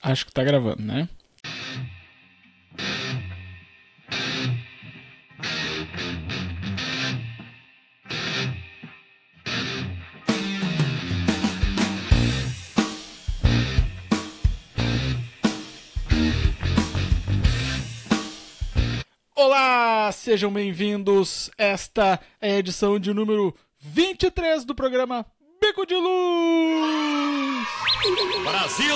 Acho que tá gravando, né? Olá, sejam bem-vindos. Esta é a edição de número 23 do programa Bico de Luz. Brasil!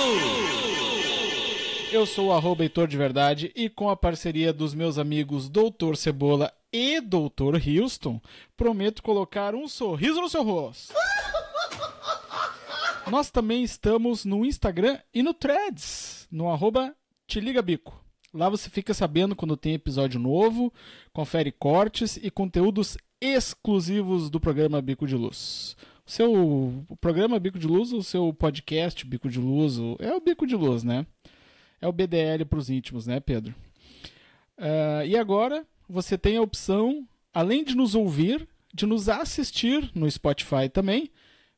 Eu sou o @Heitor de Verdade e com a parceria dos meus amigos Dr. Cebola e Dr. Houston, prometo colocar um sorriso no seu rosto. Nós também estamos no Instagram e no Threads, no @TeLigaBico. Lá você fica sabendo quando tem episódio novo, confere cortes e conteúdos exclusivos do programa Bico de Luz. O programa Bico de Luz, o seu podcast Bico de Luz, é o Bico de Luz, né? É o BDL para os íntimos, né, Pedro? E agora você tem a opção, além de nos ouvir, de nos assistir no Spotify também.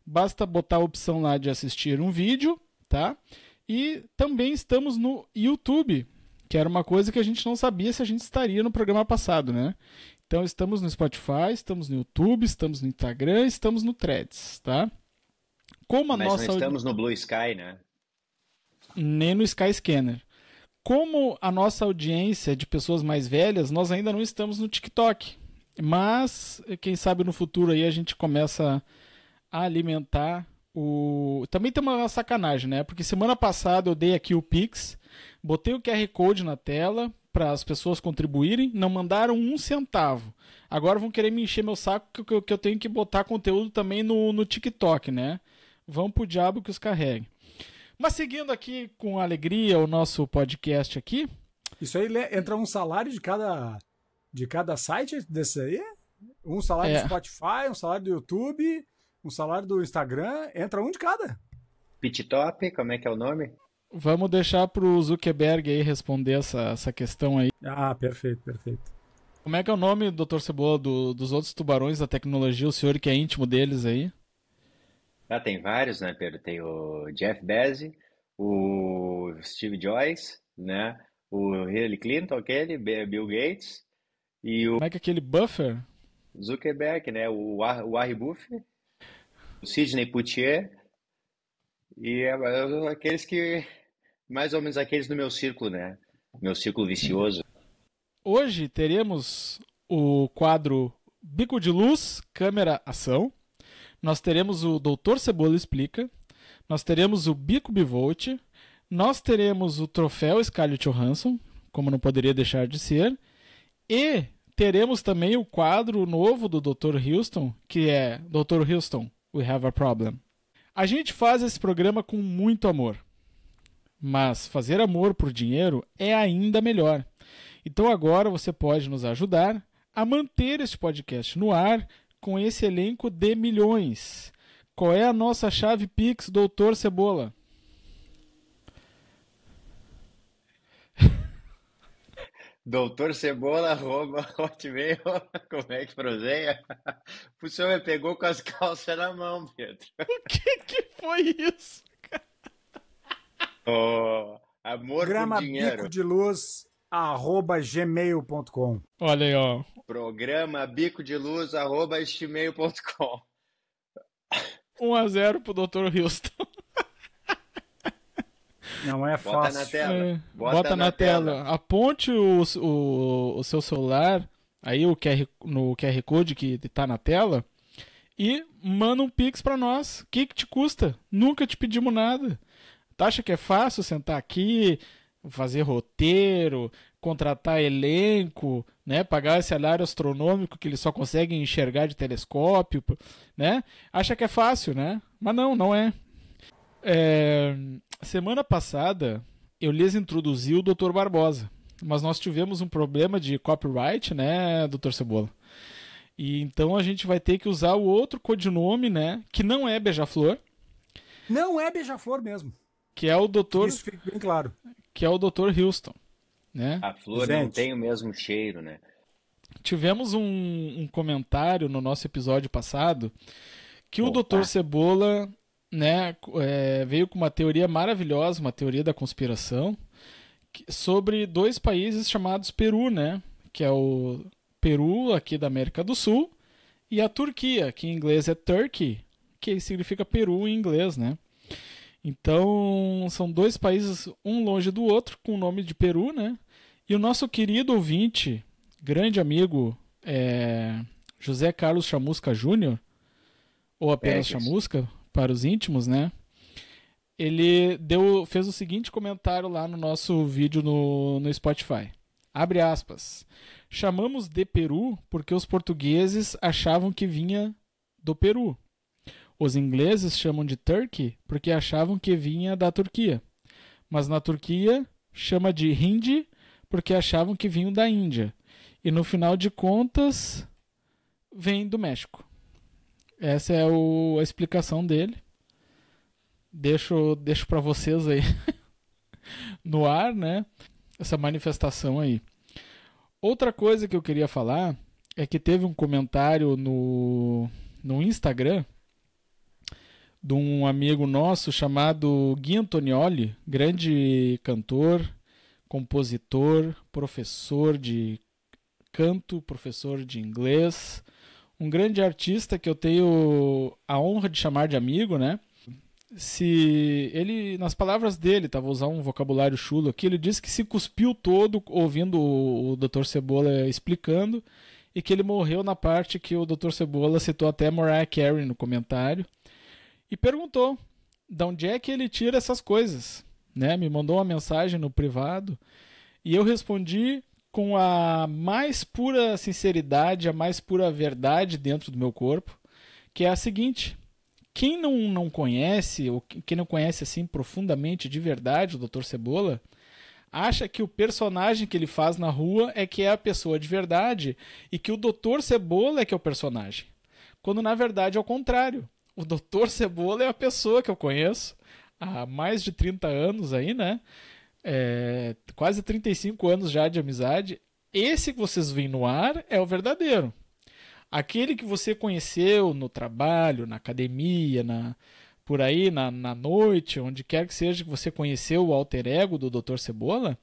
Basta botar a opção lá de assistir um vídeo, tá? E também estamos no YouTube, que era uma coisa que a gente não sabia se a gente estaria no programa passado, né? Então estamos no Spotify, estamos no YouTube, estamos no Instagram, estamos no Threads, tá? Mas não estamos no Blue Sky, né? Nem no Sky Scanner. Como a nossa audiência é de pessoas mais velhas, nós ainda não estamos no TikTok. Mas, quem sabe no futuro aí a gente começa a alimentar o... Também tem uma sacanagem, né? Porque semana passada eu dei aqui o Pix, botei o QR Code na tela para as pessoas contribuírem, não mandaram um centavo. Agora vão querer me encher meu saco que eu tenho que botar conteúdo também no TikTok, né? Vão pro diabo que os carregue. Mas seguindo aqui com alegria o nosso podcast aqui... Isso aí entra um salário de cada site desse aí? Um salário do Spotify, um salário do YouTube, um salário do Instagram, entra um de cada. PitTop, como é que é o nome? Vamos deixar pro Zuckerberg aí responder essa questão aí. Ah, perfeito, perfeito. Como é que é o nome, Dr. Cebola, dos outros tubarões da tecnologia, o senhor que é íntimo deles aí? Tem vários, né, Pedro? Tem o Jeff Bezos, o Steve Jobs, né? O Hillary Clinton, Bill Gates e o Como é que é aquele Buffer? Zuckerberg, né? O Warren Buffett, o Sidney Poitier e aqueles que... Mais ou menos aqueles do meu círculo, né? Meu círculo vicioso. Hoje teremos o quadro Bico de Luz, Câmera, Ação. Nós teremos o Dr. Cebola Explica. Nós teremos o Bico Bivolt. Nós teremos o Troféu Scarlett Johansson, como não poderia deixar de ser. E teremos também o quadro novo do Dr. Houston, que é Dr. Houston, We Have a Problem. A gente faz esse programa com muito amor. Mas fazer amor por dinheiro é ainda melhor. Então agora você pode nos ajudar a manter este podcast no ar com esse elenco de milhões. Qual é a nossa chave Pix, Dr. Cebola? Doutor Cebola, @hotmail, como é que proseia? O senhor me pegou com as calças na mão, Pedro. O que foi isso? Amor Programa por dinheiro. Bico de Luz, @gmail.com. Olha aí, ó. Programa bico de luz @gmail.com. 1-0 pro Dr. Houston. Não é Bota fácil. na tela. Bota na tela. Aponte o seu celular, aí no QR Code que tá na tela, e manda um Pix pra nós. O que te custa? Nunca te pedimos nada. Tu acha que é fácil sentar aqui, fazer roteiro, contratar elenco, né? Pagar esse salário astronômico que eles só conseguem enxergar de telescópio, né? Acha que é fácil, né? Mas não é. Semana passada eu lhes introduzi o Dr. Barbosa, mas nós tivemos um problema de copyright, né, Dr. Cebola? E então a gente vai ter que usar o outro codinome, né, que não é Beija-Flor. Não é Beija-Flor mesmo. Que é o Dr. Isso fica bem claro. Que é o Dr. Houston, né? A flor não tem o mesmo cheiro, né? Tivemos um comentário no nosso episódio passado que o Dr. Cebola né, veio com uma teoria maravilhosa, uma teoria da conspiração, sobre dois países chamados Peru, né? Que é o Peru, aqui da América do Sul, e a Turquia, que em inglês é Turkey, que significa Peru em inglês, né? Então, são dois países, um longe do outro, com o nome de Peru, né? E o nosso querido ouvinte, grande amigo, José Carlos Chamusca Júnior, ou apenas Chamusca, para os íntimos, né? Ele fez o seguinte comentário lá no nosso vídeo no Spotify. Abre aspas. Chamamos de Peru porque os portugueses achavam que vinha do Peru. Os ingleses chamam de Turkey porque achavam que vinha da Turquia. Mas na Turquia chama de Hindi porque achavam que vinham da Índia. E no final de contas, vem do México. Essa é a explicação dele. Deixo para vocês aí no ar, né? Essa manifestação aí. Outra coisa que eu queria falar é que teve um comentário no Instagram de um amigo nosso chamado Gui Antonioli, grande cantor, compositor, professor de canto, professor de inglês, um grande artista que eu tenho a honra de chamar de amigo, né? Se ele, nas palavras dele, vou usar um vocabulário chulo aqui, ele disse que se cuspiu todo ouvindo o Dr. Cebola explicando e que ele morreu na parte que o Dr. Cebola citou até Mariah Carey no comentário e perguntou de onde é que ele tira essas coisas, né? Me mandou uma mensagem no privado e eu respondi com a mais pura sinceridade, a mais pura verdade dentro do meu corpo, que é a seguinte: quem não conhece, ou quem não conhece assim profundamente de verdade o Dr. Cebola, acha que o personagem que ele faz na rua é que é a pessoa de verdade e que o Dr. Cebola é que é o personagem. Quando na verdade é o contrário. O Dr. Cebola é a pessoa que eu conheço há mais de 30 anos aí, né? Quase 35 anos já de amizade. Esse que vocês veem no ar é o verdadeiro. Aquele que você conheceu no trabalho, na academia, por aí, na noite, onde quer que seja que você conheceu o alter ego do Dr. Cebola,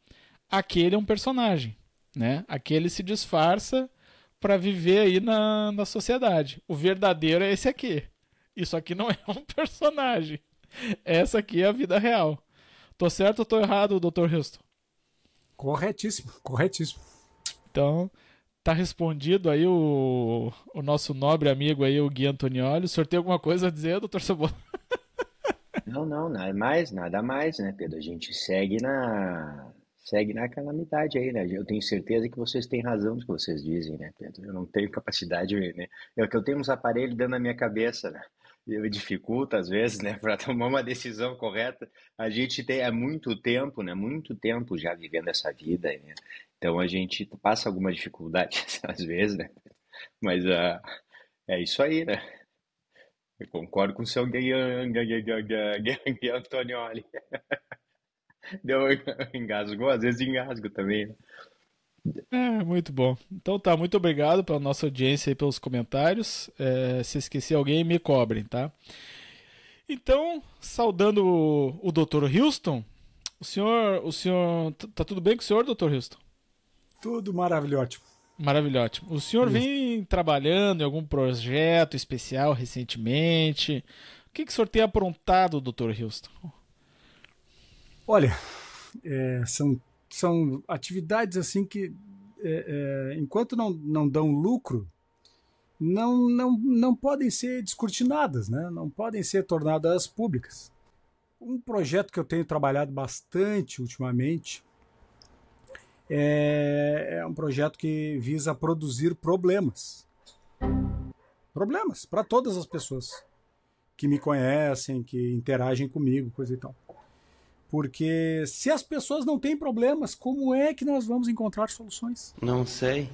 aquele é um personagem, né? Aquele se disfarça para viver aí na sociedade. O verdadeiro é esse aqui. Isso aqui não é um personagem. Essa aqui é a vida real. Tô certo ou tô errado, Dr. Houston? Corretíssimo, corretíssimo. Então, tá respondido aí o nosso nobre amigo aí, o Gui Antonioli. O senhor tem alguma coisa a dizer, doutor Cebola? Não, nada mais, né, Pedro? A gente segue na calamidade aí, né? Eu tenho certeza que vocês têm razão no que vocês dizem, né, Pedro? Eu não tenho capacidade, né? É que eu tenho uns aparelhos dentro da minha cabeça, né? Eu dificulta às vezes, né, para tomar uma decisão correta. A gente tem muito tempo, né? Muito tempo já vivendo essa vida, né? Então a gente passa alguma dificuldade às vezes, né? Mas é isso aí, né? Eu concordo com o seu Antonioli. Engasgou, às vezes engasgo também, né? Muito bom. Então tá, muito obrigado pela nossa audiência e pelos comentários. Se esqueci alguém, me cobrem, tá? Então, saudando o Dr. Houston, o senhor, tá tudo bem com o senhor, Dr. Houston? Tudo maravilhoso. Maravilhoso. O senhor vem trabalhando em algum projeto especial recentemente? O que o senhor tem aprontado, Dr. Houston? Olha, são atividades assim que, enquanto não dão lucro, não podem ser descortinadas, né? Não podem ser tornadas públicas. Um projeto que eu tenho trabalhado bastante ultimamente é um projeto que visa produzir problemas. Problemas para todas as pessoas que me conhecem, que interagem comigo, coisa e tal. Porque se as pessoas não têm problemas, como é que nós vamos encontrar soluções? Não sei.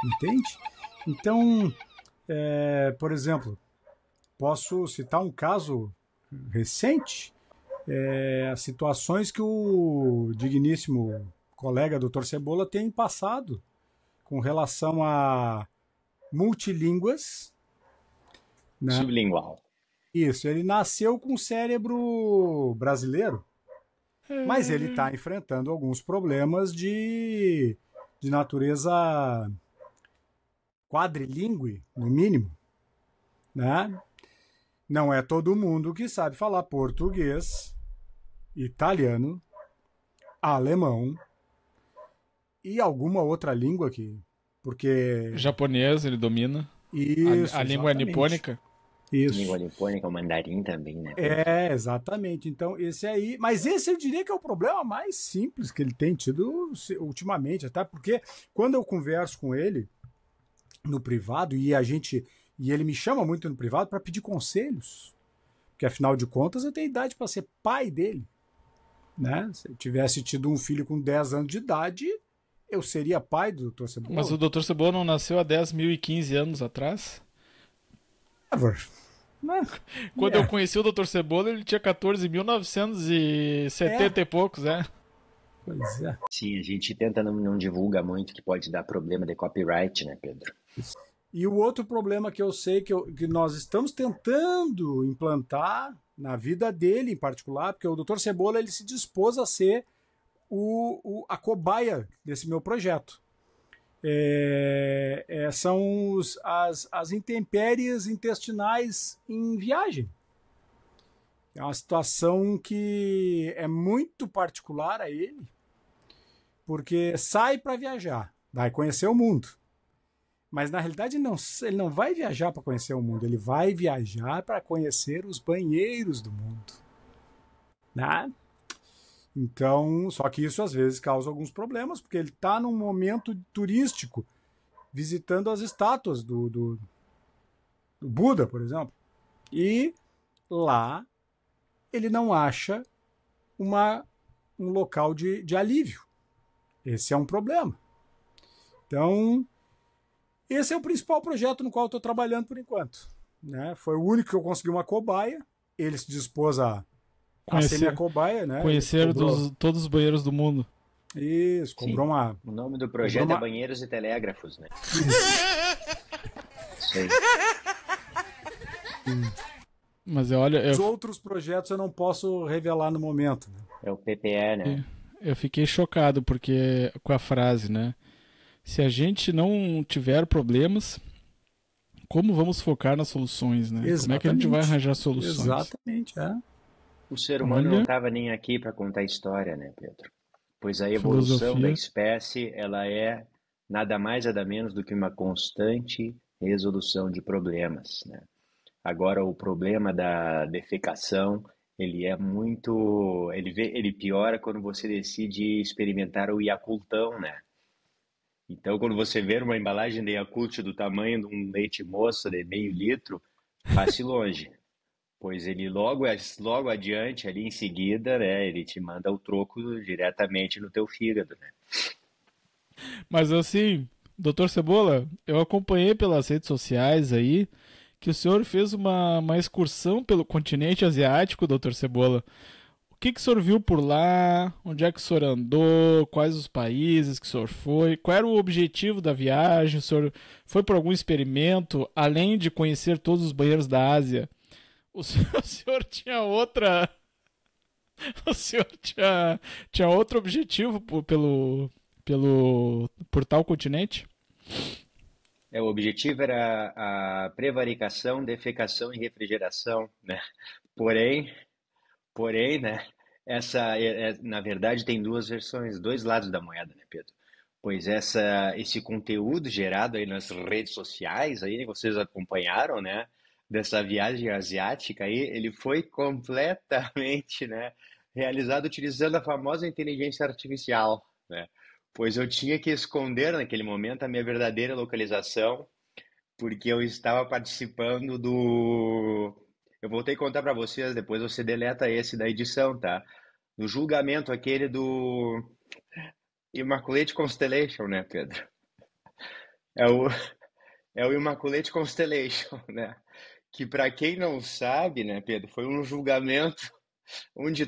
Entende? Então, por exemplo, posso citar um caso recente, situações que o digníssimo colega Dr. Cebola tem passado com relação a multilínguas, né? Sublingual. Isso, ele nasceu com cérebro brasileiro, mas ele está enfrentando alguns problemas de natureza quadrilíngue, no mínimo, né? Não é todo mundo que sabe falar português, italiano, alemão e alguma outra língua aqui, porque Japonês, ele domina. isso, A língua é exatamente. nipônica. Isso. Língua nipônica, o mandarim também, né? Exatamente. Então, esse aí. Mas esse eu diria que é o problema mais simples que ele tem tido ultimamente, até porque quando eu converso com ele no privado e ele me chama muito no privado para pedir conselhos, porque afinal de contas eu tenho idade para ser pai dele, né? Se eu tivesse tido um filho com 10 anos de idade, eu seria pai do Dr. Cebola. Mas o Dr. Cebola não nasceu há 10.015 anos atrás? Quando eu conheci o Dr. Cebola, ele tinha 14.970 e poucos, né? Pois é. Sim, a gente tenta não divulga muito que pode dar problema de copyright, né, Pedro? E o outro problema que eu sei que nós estamos tentando implantar na vida dele em particular, porque o Dr. Cebola ele se dispôs a ser a cobaia desse meu projeto. São as intempéries intestinais em viagem. É uma situação que é muito particular a ele, porque sai para viajar, vai conhecer o mundo. Mas na realidade ele não vai viajar para conhecer o mundo, ele vai viajar para conhecer os banheiros do mundo. Né? Então, só que isso às vezes causa alguns problemas, porque ele está num momento turístico, visitando as estátuas do Buda, por exemplo. E lá ele não acha um local de alívio. Esse é um problema. Então, esse é o principal projeto no qual estou trabalhando por enquanto. Né? Foi o único que eu consegui uma cobaia. Ele se dispôs a ser minha cobaia, né? Conhecer todos os banheiros do mundo. Isso, cobrou uma... O nome do projeto é Banheiros e Telégrafos, né? Isso aí. Mas olha... Os outros projetos eu não posso revelar no momento. Né? É o PPE, né? Eu fiquei chocado porque com a frase, né? Se a gente não tiver problemas, como vamos focar nas soluções, né? Exatamente. Como é que a gente vai arranjar soluções? Exatamente, O ser humano não estava nem aqui para contar história, né, Pedro? Pois a evolução da espécie, ela é nada mais nada menos do que uma constante resolução de problemas, né? Agora, o problema da defecação, ele piora quando você decide experimentar o Yakultão, né? Então, quando você vê uma embalagem de Yakult do tamanho de um leite moça de meio litro, passe longe. Pois ele logo adiante, ali em seguida, né, ele te manda o troco diretamente no teu fígado, né? Mas assim, Dr. Cebola, eu acompanhei pelas redes sociais aí que o senhor fez uma excursão pelo continente asiático, Dr. Cebola. O que o senhor viu por lá? Onde é que o senhor andou? Quais os países que o senhor foi? Qual era o objetivo da viagem? O senhor foi por algum experimento, além de conhecer todos os banheiros da Ásia? O senhor tinha outra... O senhor tinha outro objetivo por tal continente? O objetivo era a prevaricação, defecação e refrigeração, né? Porém, né? Na verdade, tem duas versões, dois lados da moeda, né, Pedro? Pois esse conteúdo gerado aí nas redes sociais, aí vocês acompanharam, né? Dessa viagem asiática aí, ele foi completamente, né, realizado utilizando a famosa inteligência artificial, né? Pois eu tinha que esconder naquele momento a minha verdadeira localização, porque eu estava participando Eu voltei a contar para vocês, depois você deleta esse da edição, tá? No julgamento aquele do Immaculate Constellation, né, Pedro? É o Immaculate Constellation, né? Que para quem não sabe, né, Pedro, foi um julgamento onde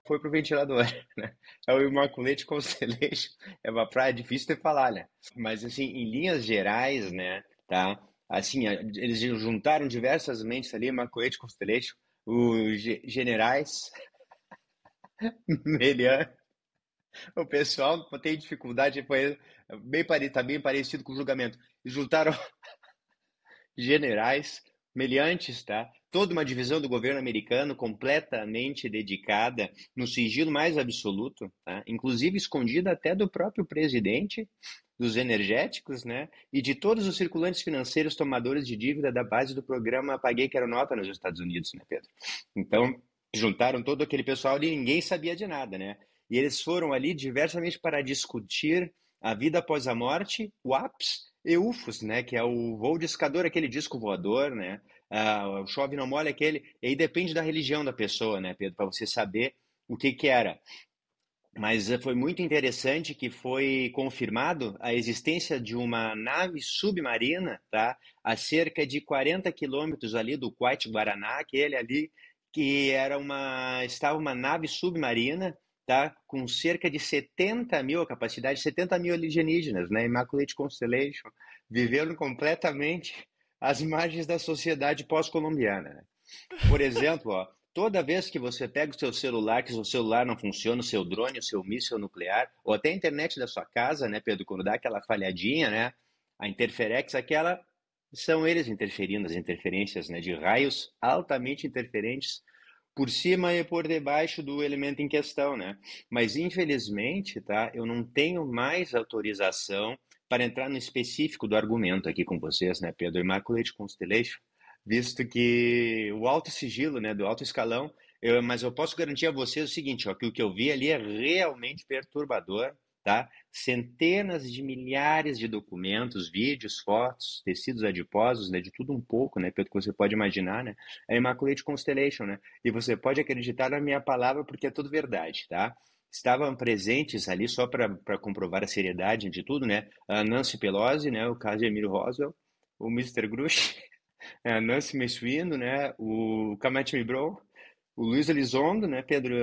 foi pro ventilador, né? É o Immaculate Constellation. É uma praia difícil de falar, né? Mas assim, em linhas gerais, né, tá? assim, eles juntaram diversas mentes ali, Immaculate Constellation, os generais, Melian, o pessoal tem dificuldade, tá bem parecido com o julgamento. Juntaram generais, meliantes, tá? Toda uma divisão do governo americano completamente dedicada no sigilo mais absoluto, tá? Inclusive escondida até do próprio presidente, dos energéticos, né? E de todos os circulantes financeiros tomadores de dívida da base do programa Paguei Quero Nota nos Estados Unidos, né, Pedro? Então, juntaram todo aquele pessoal e ninguém sabia de nada, né? E eles foram ali diversamente para discutir a vida após a morte, o APS e UFOS, né? Que é o voo discador, aquele disco voador, né? O chove não molha aquele. E aí depende da religião da pessoa, né, Pedro? Para você saber o que era. Mas foi muito interessante que foi confirmado a existência de uma nave submarina, tá? A cerca de 40 quilômetros ali do Kuwait Guaraná, aquele ali, que estava uma nave submarina, tá? Com cerca de 70 mil, a capacidade de 70 mil alienígenas, né? Immaculate Constellation, vivendo completamente às margens da sociedade pós-colombiana, né? Por exemplo, ó, toda vez que você pega o seu celular, que o seu celular não funciona, o seu drone, o seu míssil nuclear, ou até a internet da sua casa, né, Pedro, quando dá aquela falhadinha, né, a interferex, aquela, são eles interferindo, as interferências, né, de raios altamente interferentes por cima e por debaixo do elemento em questão, né? Mas, infelizmente, tá, eu não tenho mais autorização para entrar no específico do argumento aqui com vocês, né, Pedro? Immaculate Constellation, visto que o alto sigilo, né, do alto escalão, mas eu posso garantir a vocês o seguinte, ó, que o que eu vi ali é realmente perturbador, tá? Centenas de milhares de documentos, vídeos, fotos, tecidos adiposos, né, de tudo um pouco, né, pelo que você pode imaginar, né? É Immaculate Constellation, né? E você pode acreditar na minha palavra porque é tudo verdade, tá? Estavam presentes ali só para comprovar a seriedade de tudo, né? A Nancy Pelosi, né, o Casimiro Roswell, o Mr. Grush, a Nancy Messuino, né, o Kamete Mibron, o Luiz Elizondo, né, Pedro,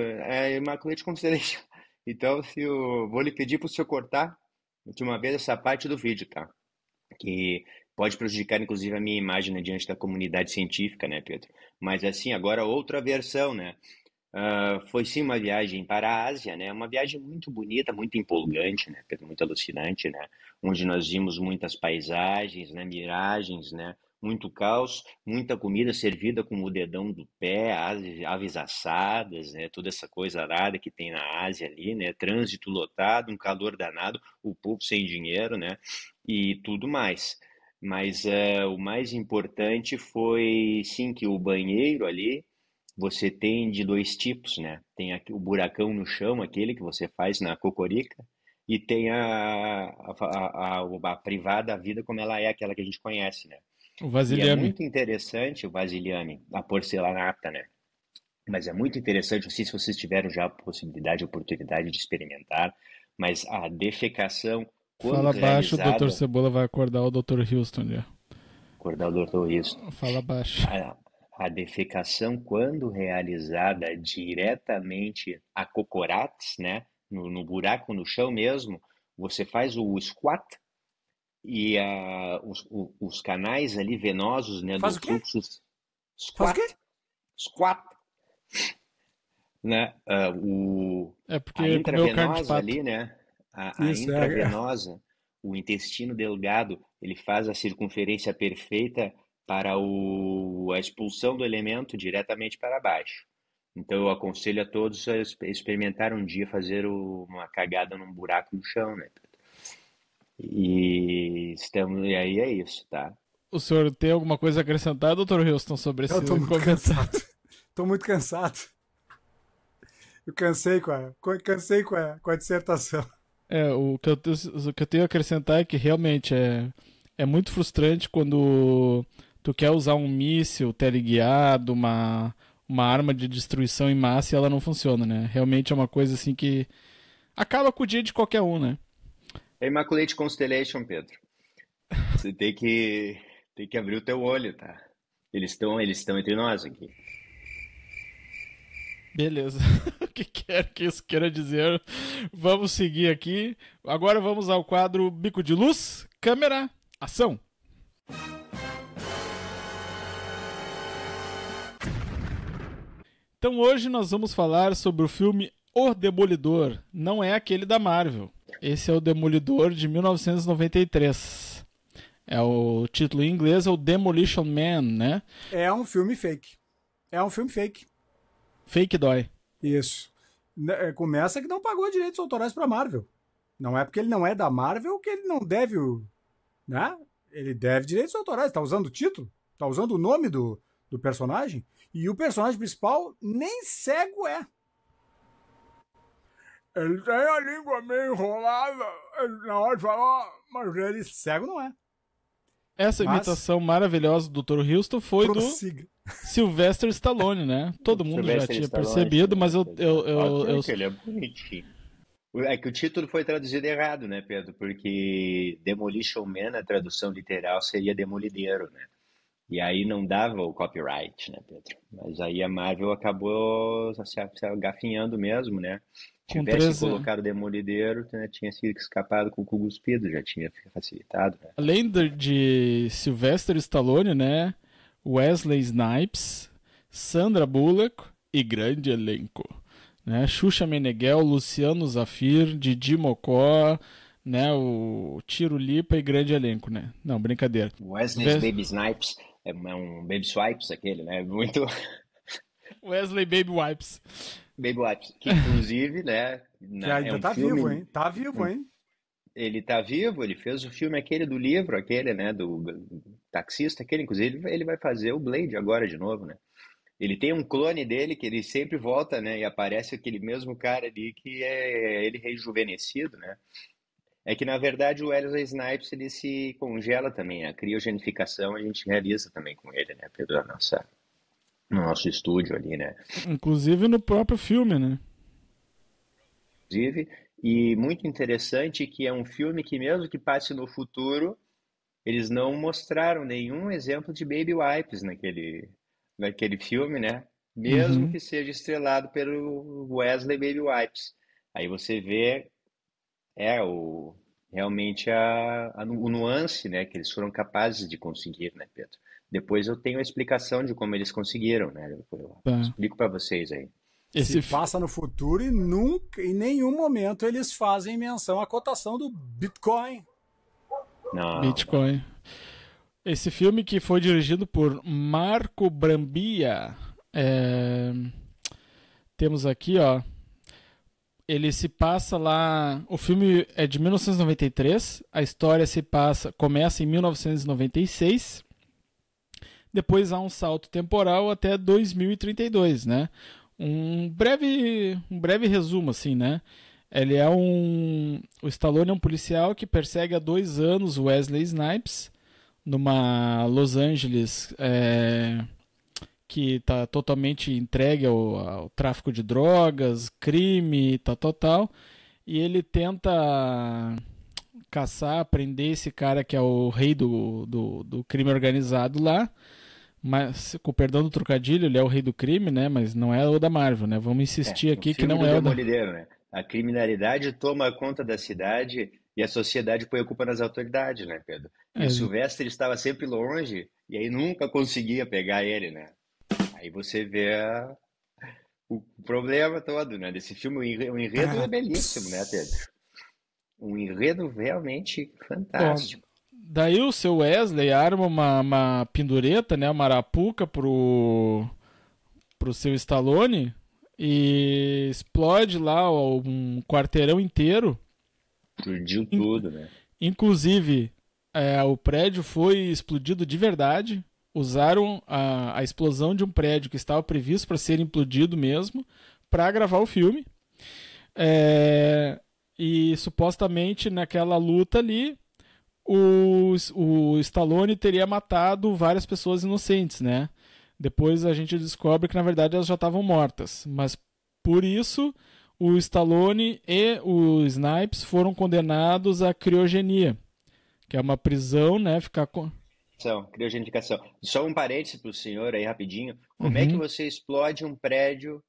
Immaculate Constellation. Então, eu vou lhe pedir para o senhor cortar de uma vez essa parte do vídeo, tá? Que pode prejudicar, inclusive, a minha imagem, né, diante da comunidade científica, né, Pedro? Mas, assim, agora outra versão, né? Foi sim uma viagem para a Ásia, né? Uma viagem muito bonita, muito empolgante, né, Pedro? Muito alucinante, né? Onde nós vimos muitas paisagens, né? Miragens, né? Muito caos, muita comida servida com o dedão do pé, aves assadas, né? Toda essa coisa arada que tem na Ásia ali, né? Trânsito lotado, um calor danado, o povo sem dinheiro, né? E tudo mais. Mas o mais importante foi, sim, que o banheiro ali, você tem de dois tipos, né? Tem aqui o buracão no chão, aquele que você faz na cocorica, e tem a privada, a vida como ela é, aquela que a gente conhece, né? O E é vasilhame. muito interessante o vasilhame, a porcelanata, né? Mas é muito interessante, não sei se vocês tiveram já a possibilidade, a oportunidade de experimentar, mas a defecação, quando Fala baixo, o Dr. realizada, Cebola vai acordar o Dr. Houston já. acordar o doutor isso, Fala baixo. a defecação, quando realizada diretamente a cocorates, né, no buraco no chão mesmo, você faz o squat e os canais ali venosos, né, do Faz o quê? fluxo Faz o squat, quê? squat, né, É a porque comeu carne de intravenosa pato. ali, né, a Isso, intravenosa, o intestino delgado, ele faz a circunferência perfeita para a expulsão do elemento diretamente para baixo. Então eu aconselho a todos a experimentar um dia fazer uma cagada num buraco no chão, né? E aí é isso, tá? O senhor tem alguma coisa a acrescentar, Dr. Houston, sobre esse Eu tô muito comentário? cansado. Tô muito cansado. Eu cansei com a dissertação. O que eu tenho a acrescentar é que realmente é muito frustrante quando tu quer usar um míssil teleguiado, uma arma de destruição em massa e ela não funciona, né? Realmente é uma coisa assim que acaba com o dia de qualquer um, né? É Immaculate Constellation, Pedro. Você tem que abrir o teu olho, tá? Eles estão entre nós aqui. Beleza. O que quer que isso queira dizer? Vamos seguir aqui. Agora vamos ao quadro Bico de Luz, câmera, ação. Então hoje nós vamos falar sobre o filme O Demolidor. Não é aquele da Marvel. Esse é o Demolidor de 1993. O título em inglês é o Demolition Man, né? É um filme fake. Fake dói. Isso. Começa que não pagou direitos autorais pra Marvel. Não é porque ele não é da Marvel que ele não deve, né? Ele deve direitos autorais. Tá usando o título? Tá usando o nome do personagem? E o personagem principal nem cego é. Ele tem a língua meio enrolada na hora de falar, mas ele cego não é. Essa imitação maravilhosa do Dr. Houston foi Prossiga. do Sylvester Stallone, né? Todo mundo já tinha percebido, mas eu Ele é bonitinho. É que o título foi traduzido errado, né, Pedro? Porque Demolition Man, a tradução literal, seria demolideiro, né? E aí não dava o copyright, né, Pedro? Mas aí a Marvel acabou se agafinhando mesmo, né? Tivesse colocado o demolideiro, né, tinha sido escapado com o cu cuspido, já tinha facilitado, né? Além de Sylvester Stallone, né? Wesley Snipes, Sandra Bullock e grande elenco, né? Xuxa Meneghel, Luciano Zafir, Didi Mocó, né? O Tiro Lipa e grande elenco, né? Não, brincadeira. Wesley Baby Snipes é um Baby Swipes aquele, né? Muito... Wesley Baby Wipes. Baby Wipes, que inclusive, né? Que ainda tá filme... vivo, hein? Tá vivo, hein? Ele tá vivo, ele fez o filme aquele do livro, aquele, né, do taxista, aquele, inclusive, ele vai fazer o Blade agora de novo, né? Ele tem um clone dele que ele sempre volta, né, e aparece aquele mesmo cara ali que é ele rejuvenescido, né? É que, na verdade, o Wesley Snipes, ele se congela também, a criogenificação a gente realiza também com ele, né, Pedro, no nosso estúdio ali, né? Inclusive no próprio filme, né? Inclusive, e muito interessante que é um filme que mesmo que passe no futuro, eles não mostraram nenhum exemplo de Baby Wipes naquele filme, né? Mesmo que seja estrelado pelo Wesley Baby Wipes. Aí você vê realmente o nuance, né, que eles foram capazes de conseguir, né, Pedro? Depois eu tenho a explicação de como eles conseguiram, né? Eu explico para vocês aí. Se passa no futuro e nunca, em nenhum momento eles fazem menção à cotação do Bitcoin. Não. Bitcoin. Esse filme que foi dirigido por Marco Brambilla. Temos aqui, ó. Ele se passa lá. O filme é de 1993. A história começa em 1996. Depois há um salto temporal até 2032, né? Um breve resumo, assim, né? O Stallone é um policial que persegue há 2 anos Wesley Snipes numa Los Angeles que está totalmente entregue ao tráfico de drogas, crime, tal. E ele tenta caçar, prender esse cara que é o rei do crime organizado lá. Mas, com perdão do trocadilho, ele é o rei do crime, né? Mas não é o da Marvel, né? Vamos insistir aqui que não é o da... né? A criminalidade toma conta da cidade e a sociedade põe a culpa nas autoridades, né, Pedro? E o Sylvester estava sempre longe e aí nunca conseguia pegar ele, né? Aí você vê o problema todo, né? Desse filme, o enredo é belíssimo, né, Pedro? Um enredo realmente fantástico. Bom, daí o seu Wesley arma uma pendureta, né, uma arapuca pro seu Stallone e explode lá um quarteirão inteiro. Explodiu tudo, né? Inclusive, o prédio foi explodido de verdade. Usaram a explosão de um prédio que estava previsto para ser implodido mesmo para gravar o filme. E supostamente naquela luta ali o Stallone teria matado várias pessoas inocentes, né? Depois a gente descobre que na verdade elas já estavam mortas, mas por isso o Stallone e o Snipes foram condenados à criogenia, que é uma prisão, né? Criogenificação. Só um parênteses para o senhor aí rapidinho. Como é que você explode um prédio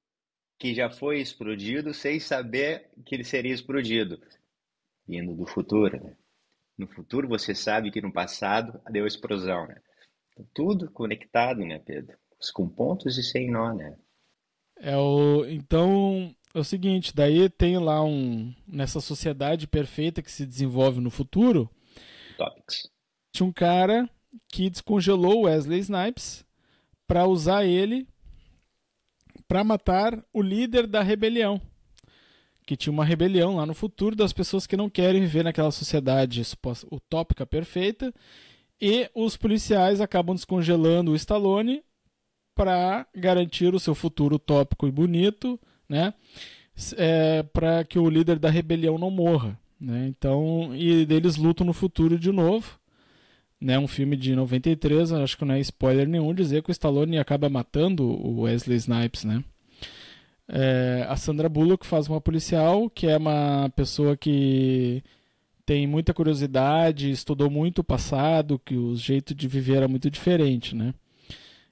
que já foi explodido sem saber que ele seria explodido? Vindo do futuro, né? No futuro você sabe que no passado deu explosão, né? Tudo conectado, né, Pedro? Com pontos e sem nó, né? Então, é o seguinte, daí tem lá nessa sociedade perfeita que se desenvolve no futuro, Topics. tinha um cara que descongelou o Wesley Snipes para usar ele para matar o líder da rebelião. Que tinha uma rebelião lá no futuro das pessoas que não querem viver naquela sociedade utópica perfeita. E os policiais acabam descongelando o Stallone para garantir o seu futuro utópico e bonito, né? Para que o líder da rebelião não morra, né? Então, e eles lutam no futuro de novo, né? Um filme de 93, acho que não é spoiler nenhum dizer que o Stallone acaba matando o Wesley Snipes, né? A Sandra Bullock faz uma policial que é uma pessoa que tem muita curiosidade, estudou muito o passado, que o jeito de viver era muito diferente, né?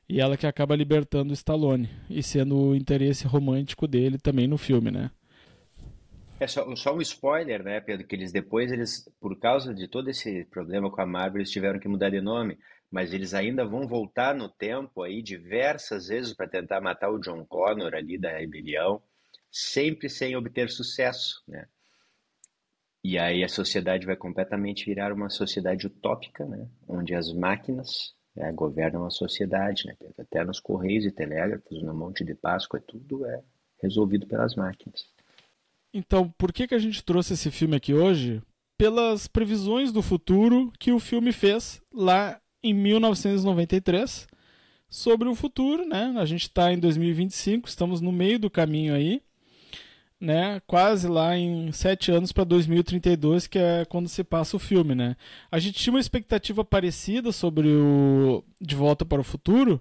E ela que acaba libertando o Stallone e sendo o interesse romântico dele também no filme, né? Só um spoiler, né, Pedro? Que eles, por causa de todo esse problema com a Marvel, eles tiveram que mudar de nome. Mas eles ainda vão voltar no tempo aí diversas vezes para tentar matar o John Connor ali da rebelião, sempre sem obter sucesso, né? E aí a sociedade vai completamente virar uma sociedade utópica, né? Onde as máquinas governam a sociedade, né, Pedro? Até nos correios e telégrafos, no Monte de Páscoa, tudo é resolvido pelas máquinas. Então, por que a gente trouxe esse filme aqui hoje? Pelas previsões do futuro que o filme fez lá em 1993 sobre o futuro, né? A gente está em 2025, estamos no meio do caminho aí, né? Quase lá em 7 anos para 2032, que é quando se passa o filme, né? A gente tinha uma expectativa parecida sobre o De Volta para o Futuro,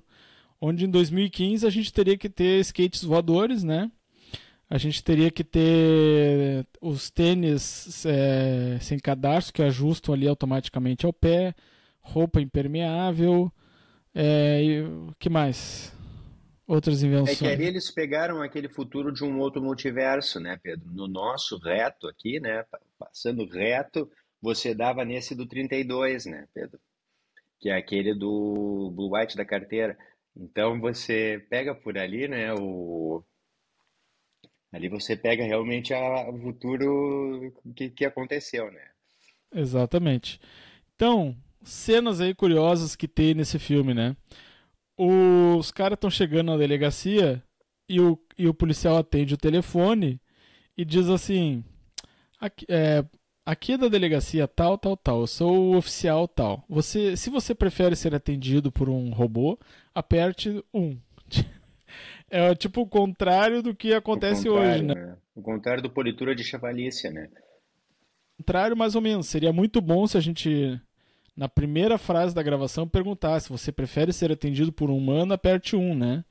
onde em 2015 a gente teria que ter skates voadores, né? A gente teria que ter os tênis sem cadarço que ajustam ali automaticamente ao pé, roupa impermeável, e o que mais? Outras invenções. Que ali eles pegaram aquele futuro de um outro multiverso, né, Pedro? No nosso reto aqui, né, passando reto, você dava nesse do 32, né, Pedro? Que é aquele do Blue White da carteira. Então você pega por ali, né, ali você pega realmente o futuro que aconteceu, né? Exatamente. Então, cenas aí curiosas que tem nesse filme, né? Os caras estão chegando na delegacia e o policial atende o telefone e diz assim: aqui é da delegacia tal, tal, tal, eu sou o oficial tal. Se você prefere ser atendido por um robô, aperte 1. É tipo o contrário do que acontece hoje, né? O contrário do politura de chavalícia, né? O contrário, mais ou menos. Seria muito bom se a gente, na primeira frase da gravação, perguntasse: você prefere ser atendido por um humano? Aperte 1, né?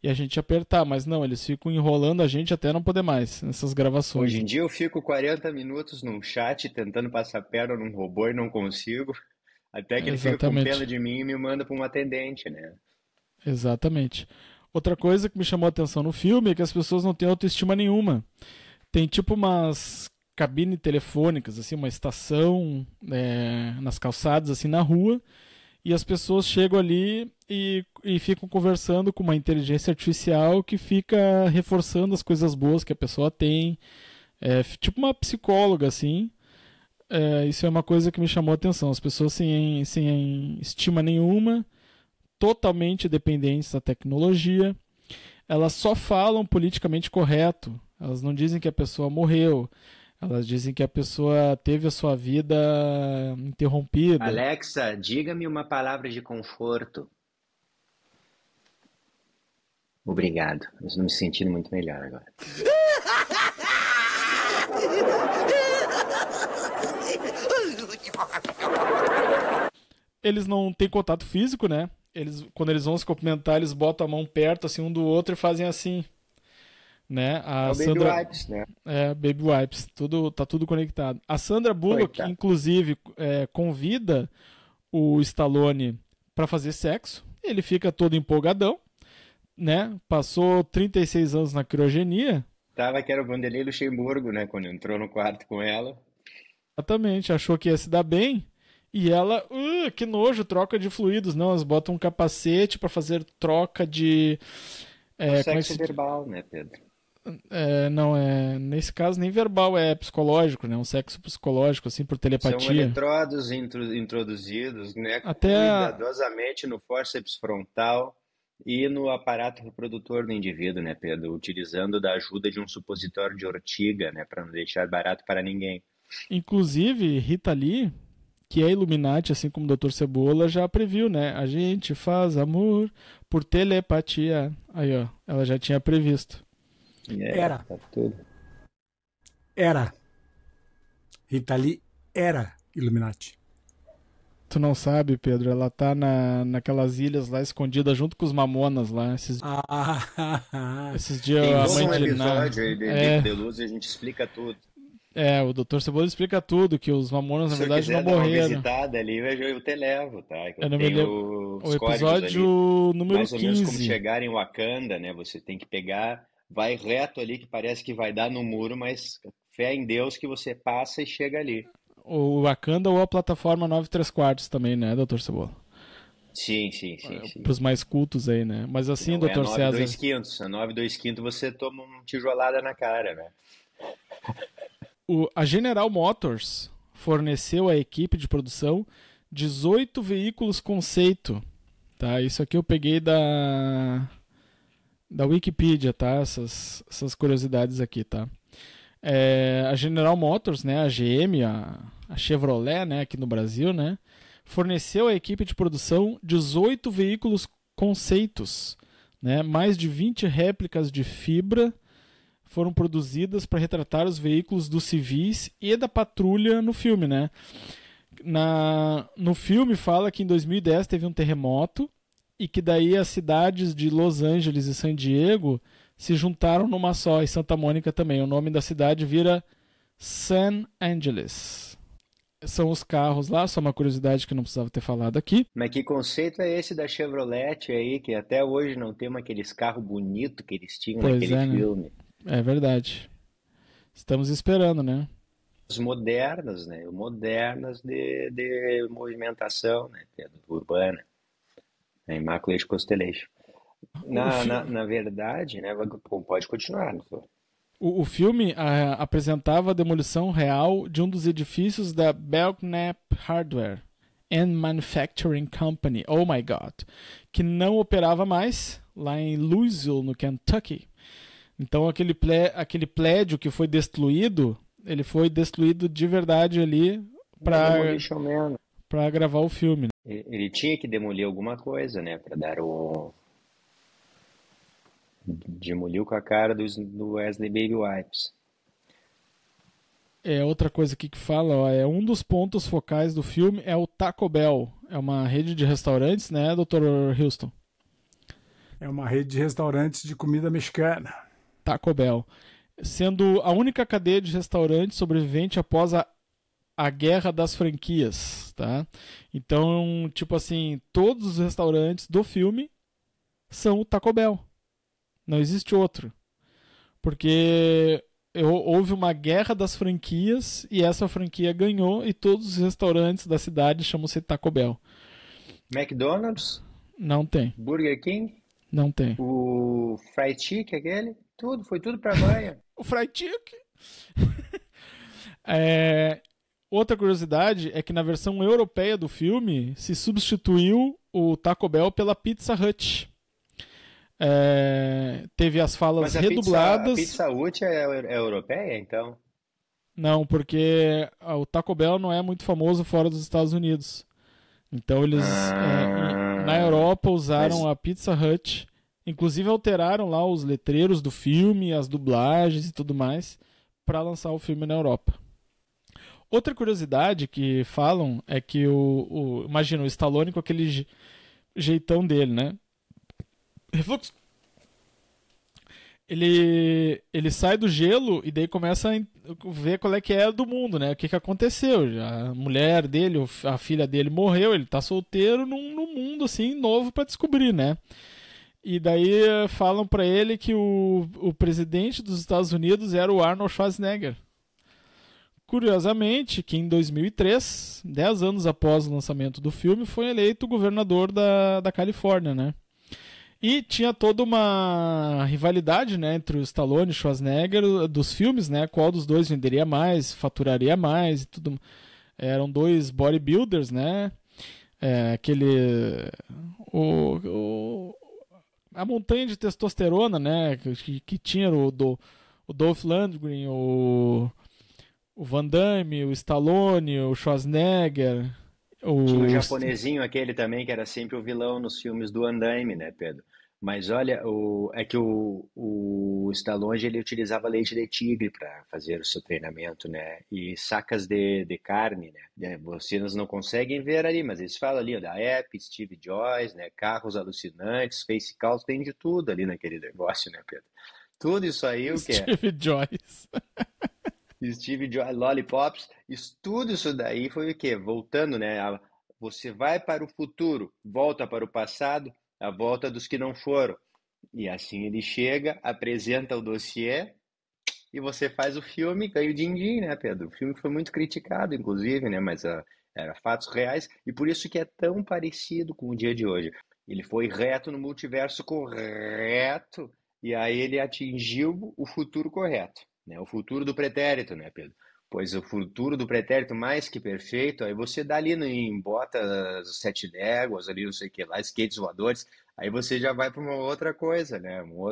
E a gente apertar, mas não, eles ficam enrolando a gente até não poder mais nessas gravações. Hoje em dia eu fico 40 minutos num chat tentando passar perna num robô e não consigo, até que ele fica com pena de mim e me manda para um atendente, né? Exatamente. Outra coisa que me chamou a atenção no filme é que as pessoas não têm autoestima nenhuma. Tem tipo umas cabines telefônicas, assim, uma estação nas calçadas, assim, na rua, e as pessoas chegam ali e ficam conversando com uma inteligência artificial que fica reforçando as coisas boas que a pessoa tem. Tipo uma psicóloga, assim. Isso é uma coisa que me chamou a atenção. As pessoas sem estima nenhuma, totalmente dependentes da tecnologia. Elas só falam politicamente correto. Elas não dizem que a pessoa morreu. Elas dizem que a pessoa teve a sua vida interrompida. Alexa, diga-me uma palavra de conforto. Obrigado. Eu estou me sentindo muito melhor agora. Eles não têm contato físico, né? Quando eles vão se cumprimentar, eles botam a mão perto assim um do outro e fazem assim, né? O Baby Wipes, né? Baby Wipes, tá tudo conectado. A Sandra Bullock, inclusive, convida o Stallone para fazer sexo. Ele fica todo empolgadão, né? Passou 36 anos na criogenia. Tava que era o Vanderlei Luxemburgo, né? Quando entrou no quarto com ela. Exatamente, achou que ia se dar bem. E ela, que nojo, troca de fluidos. Não, elas botam um capacete para fazer troca de É o como é que sexo se... verbal, né, Pedro? não é, nesse caso nem verbal, é psicológico, né? Um sexo psicológico, assim, por São telepatia. eletrodos introduzidos, né, Até cuidadosamente no fórceps frontal e no aparato reprodutor do indivíduo, né, Pedro? Utilizando da ajuda de um supositório de ortiga, né, para não deixar barato para ninguém. inclusive Rita Lee, que é Illuminati, assim como o Dr. Cebola, já previu, né? A gente faz amor por telepatia. Aí, ó, ela já tinha previsto. Era. Tá tudo. Era. Rita Lee era Illuminati. Tu não sabe, Pedro, ela tá naquelas ilhas lá escondida junto com os mamonas lá. Esses dias Tem a todo mãe um de episódio aí de Luz e a gente explica tudo. o Dr. Cebola explica tudo, que os mamonas na Se eu verdade quiser não dar uma morreram. visitada ali, eu te levo, tá? Que Eu eu não me tenho lembro. os O códigos episódio ali. número Mais ou menos como 15. chegar em Wakanda, né? Você tem que pegar, vai reto ali que parece que vai dar no muro, mas fé em Deus que você passa e chega ali. O Wakanda ou a plataforma 9 3/4 também, né, Dr. Cebola? Sim. Pros mais cultos aí, né? Mas assim, Não é a Dr. 9 César, 2/5. A 9 2/5 você toma uma tijolada na cara, né? a General Motors forneceu à equipe de produção 18 veículos conceito. Tá? Isso aqui eu peguei da Wikipedia, tá? Essas curiosidades aqui, tá? A General Motors, né, a GM, a Chevrolet, né, aqui no Brasil, né, forneceu à equipe de produção 18 veículos conceitos, né, mais de 20 réplicas de fibra foram produzidas para retratar os veículos dos civis e da patrulha no filme, né? No filme fala que em 2010 teve um terremoto e que daí as cidades de Los Angeles e San Diego se juntaram numa só, e Santa Mônica também. O nome da cidade vira San Angeles. São os carros lá, só uma curiosidade que eu não precisava ter falado aqui. Mas que conceito é esse da Chevrolet aí, que até hoje não tem aqueles carros bonitos que eles tinham naquele filme? Né? É verdade. Estamos esperando, né? As modernas, né? Modernas de movimentação, né? Urbana. A Immaculate Constellation. Na verdade, né? Pode continuar, doutor. O filme apresentava a demolição real de um dos edifícios da Belknap Hardware and Manufacturing Company, oh my god, que não operava mais lá em Louisville, no Kentucky. Então aquele prédio que foi destruído, ele foi destruído de verdade ali para gravar o filme. Ele tinha que demolir alguma coisa, né, para dar o... Demoliu com a cara do Wesley Baby Wipes. Outra coisa aqui que fala, ó, um dos pontos focais do filme é o Taco Bell. É uma rede de restaurantes, né, Dr. Houston? É uma rede de restaurantes de comida mexicana. Taco Bell. Sendo a única cadeia de restaurantes sobrevivente após a guerra das franquias, tá? Então, tipo assim, todos os restaurantes do filme são o Taco Bell. Não existe outro. Porque houve uma guerra das franquias e essa franquia ganhou e todos os restaurantes da cidade chamam-se Taco Bell. McDonald's? Não tem. Burger King? Não tem. O Fried Chicken, aquele? Foi tudo pra banha. O Fried Chicken? Outra curiosidade é que na versão europeia do filme se substituiu o Taco Bell pela Pizza Hut. Teve as falas redubladas. A Pizza Hut é europeia, então? Não, porque o Taco Bell não é muito famoso fora dos Estados Unidos. Então eles na Europa usaram a Pizza Hut, inclusive alteraram lá os letreiros do filme, as dublagens e tudo mais, para lançar o filme na Europa. Outra curiosidade que falam é que imagina o Stallone com aquele jeitão dele, né? Refluxo. Ele sai do gelo e daí começa a ver qual é que é do mundo, né? O que aconteceu. A mulher dele, a filha dele morreu, ele tá solteiro num mundo assim novo para descobrir, né? E daí falam para ele que o presidente dos Estados Unidos era o Arnold Schwarzenegger. Curiosamente, que em 2003, 10 anos após o lançamento do filme, foi eleito governador da Califórnia, né? E tinha toda uma rivalidade, né, entre o Stallone e o Schwarzenegger dos filmes, né? Qual dos dois venderia mais, faturaria mais e tudo. Eram dois bodybuilders, né? A montanha de testosterona, né? Que tinha o Dolph Lundgren, o Van Damme, o Stallone, o Schwarzenegger. Tinha o japonesinho aquele também, que era sempre o vilão nos filmes do Van Damme, né, Pedro? Mas olha, é que o Stallone ele utilizava leite de tigre para fazer o seu treinamento, né? E sacas de carne, né? Vocês não conseguem ver ali, mas eles falam ali ó, da App, Steve Jobs, né? Carros alucinantes, Face Calls, tem de tudo ali naquele negócio, né, Pedro? Tudo isso aí, o que é? Steve Jobs. Steve Jobs, Lollipops, tudo isso daí foi o quê? Voltando, né? Você vai para o futuro, volta para o passado, a volta dos que não foram. E assim ele chega, apresenta o dossiê e você faz o filme, ganha o din-din, né, Pedro? O filme foi muito criticado, inclusive, né? Mas era fatos reais e por isso que é tão parecido com o dia de hoje. Ele foi reto no multiverso correto e aí ele atingiu o futuro correto, né? O futuro do pretérito, né, Pedro? Pois o futuro do pretérito mais que perfeito, aí você dá ali em botas 7 léguas, ali não sei o que lá, skates voadores, aí você já vai para uma outra coisa, né? Uma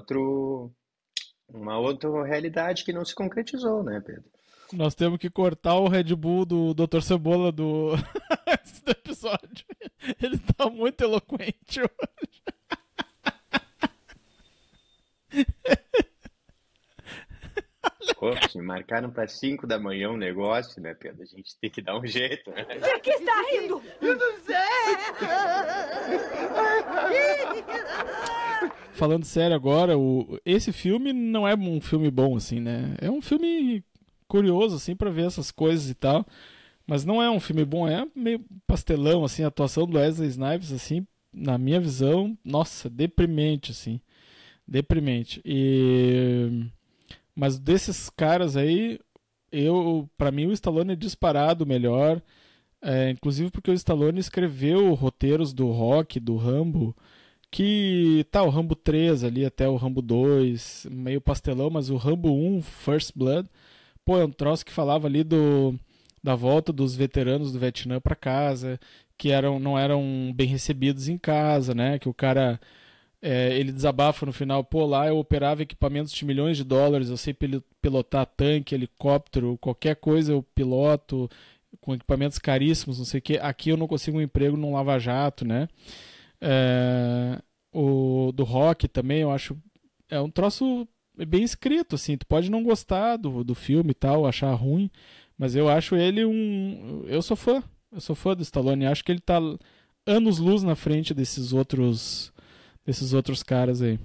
outra realidade que não se concretizou, né, Pedro? Nós temos que cortar o Red Bull do Dr. Cebola do episódio. Ele tá muito eloquente hoje. Pô, me marcaram para 5 da manhã um negócio, né, Pedro? A gente tem que dar um jeito, né? De que está rindo? Eu não sei. Falando sério agora, esse filme não é um filme bom, assim, né? É um filme curioso, assim, pra ver essas coisas e tal. Mas não é um filme bom, é meio pastelão, assim, a atuação do Wesley Snipes, assim, na minha visão, nossa, deprimente, assim. Deprimente. Mas desses caras aí, pra mim o Stallone é disparado melhor. Inclusive porque o Stallone escreveu roteiros do Rock, do Rambo, que tá o Rambo 3 ali até o Rambo 2, meio pastelão, mas o Rambo 1, First Blood, pô, é um troço que falava ali da volta dos veteranos do Vietnã pra casa, que não eram bem recebidos em casa, né? Que o cara... ele desabafa no final, pô, lá eu operava equipamentos de milhões de dólares, eu sei pilotar tanque, helicóptero, qualquer coisa eu piloto, com equipamentos caríssimos, não sei o que, aqui eu não consigo um emprego num lava-jato, né? O do Rock também, eu acho, é um troço bem escrito, assim, tu pode não gostar do filme e tal, achar ruim, mas eu acho ele eu sou fã do Stallone, acho que ele tá anos-luz na frente desses outros caras aí.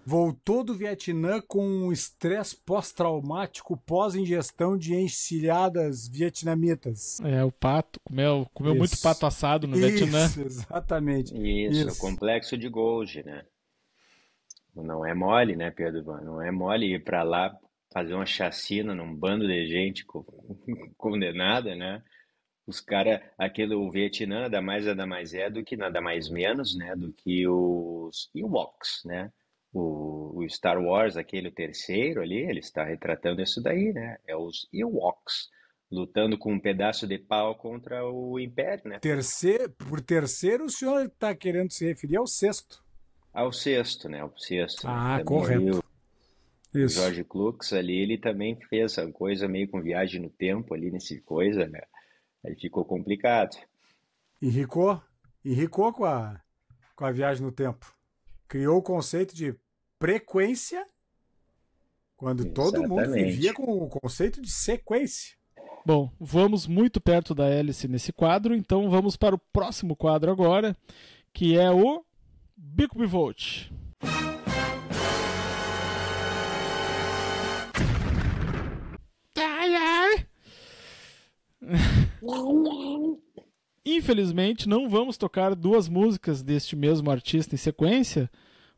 Voltou do Vietnã com um estresse pós-traumático pós-ingestão de encilhadas vietnamitas. O pato, comeu muito pato assado no Vietnã. Exatamente. Isso, o complexo de Golgi, né? Não é mole, né, Pedro? Não é mole ir para lá fazer uma chacina num bando de gente condenada, né? Os caras, o Vietnã nada mais é do que nada mais menos, né, do que os Ewoks, né? O Star Wars, aquele terceiro ali, ele está retratando isso daí, né? É os Ewoks lutando com um pedaço de pau contra o Império, né? Por terceiro, o senhor está querendo se referir ao sexto. Ao sexto, né? Ao sexto. Ah, né? correto. O George Lucas ali, ele também fez essa coisa meio com viagem no tempo ali, nesse coisa, né? Aí ficou complicado. Enricou com a viagem no tempo. Criou o conceito de frequência quando todo mundo vivia com o conceito de sequência. Bom, vamos muito perto da hélice nesse quadro, então vamos para o próximo quadro agora, que é o Bico Me Volte. Ai, ai. Infelizmente, não vamos tocar duas músicas deste mesmo artista em sequência,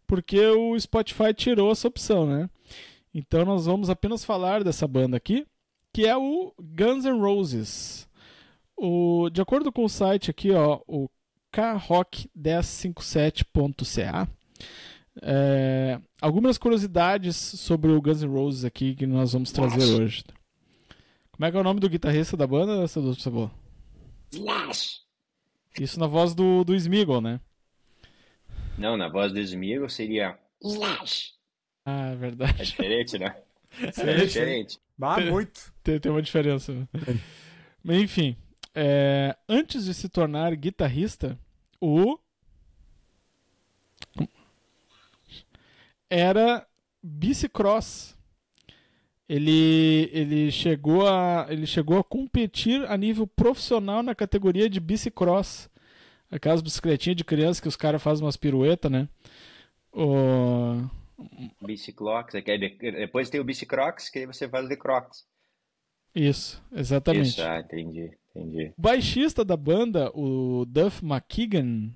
porque o Spotify tirou essa opção, né? Então nós vamos apenas falar dessa banda aqui, que é o Guns N' Roses. De acordo com o site aqui, ó, o krock1057.ca. Algumas curiosidades sobre o Guns N' Roses aqui que nós vamos trazer hoje. Como é que é o nome do guitarrista da banda, Dr. Cebola? Slash! Isso na voz do Smeagol, né? Não, na voz do Smeagol seria Slash. Ah, é verdade. É diferente, né? É diferente. Muito. Tem uma diferença. Né? Mas, enfim, antes de se tornar guitarrista, era bicicross. Ele chegou a competir a nível profissional na categoria de bicicross. Aquelas bicicletinhas de criança que os caras fazem umas piruetas, né? Bicicrocs, depois tem o bicicrocs, que aí você faz de crocs. Isso, exatamente. Isso, entendi. O baixista da banda, o Duff McKagan,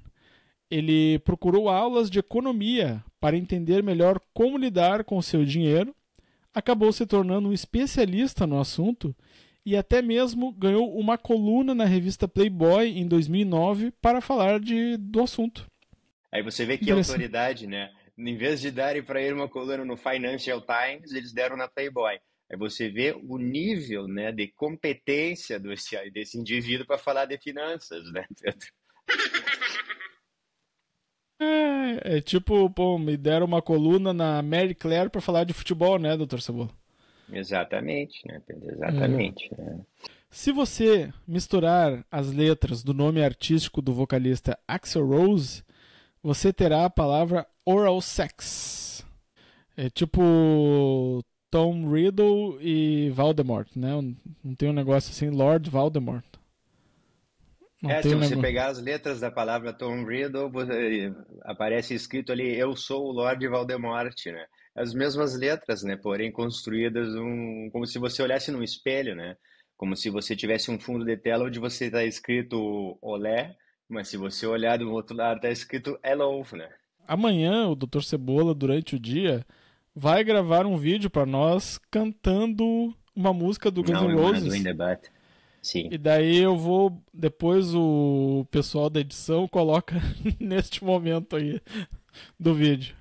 ele procurou aulas de economia para entender melhor como lidar com o seu dinheiro, acabou se tornando um especialista no assunto e até mesmo ganhou uma coluna na revista Playboy em 2009 para falar do assunto. Aí você vê que autoridade, né? Em vez de darem para ele uma coluna no Financial Times, eles deram na Playboy. Aí você vê o nível, né, de competência desse indivíduo para falar de finanças, né, Pedro? Tipo, me deram uma coluna na Mary Claire para falar de futebol, né, Dr. Cebola? Exatamente, né, Pedro? Exatamente. Se você misturar as letras do nome artístico do vocalista Axl Rose, você terá a palavra oral sex. É tipo Tom Riddle e Voldemort, né? Não tem um negócio assim, Lord Voldemort. Se você pegar as letras da palavra Tom Riddle, aparece escrito ali, eu sou o Lord Voldemort, né? As mesmas letras, né? Porém construídas como se você olhasse num espelho, né? Como se você tivesse um fundo de tela onde você está escrito Olé, mas se você olhar do outro lado está escrito Hello, né? Amanhã o Dr. Cebola, durante o dia, vai gravar um vídeo para nós cantando uma música do Guns N' Roses. Sim. E daí depois o pessoal da edição coloca neste momento aí do vídeo.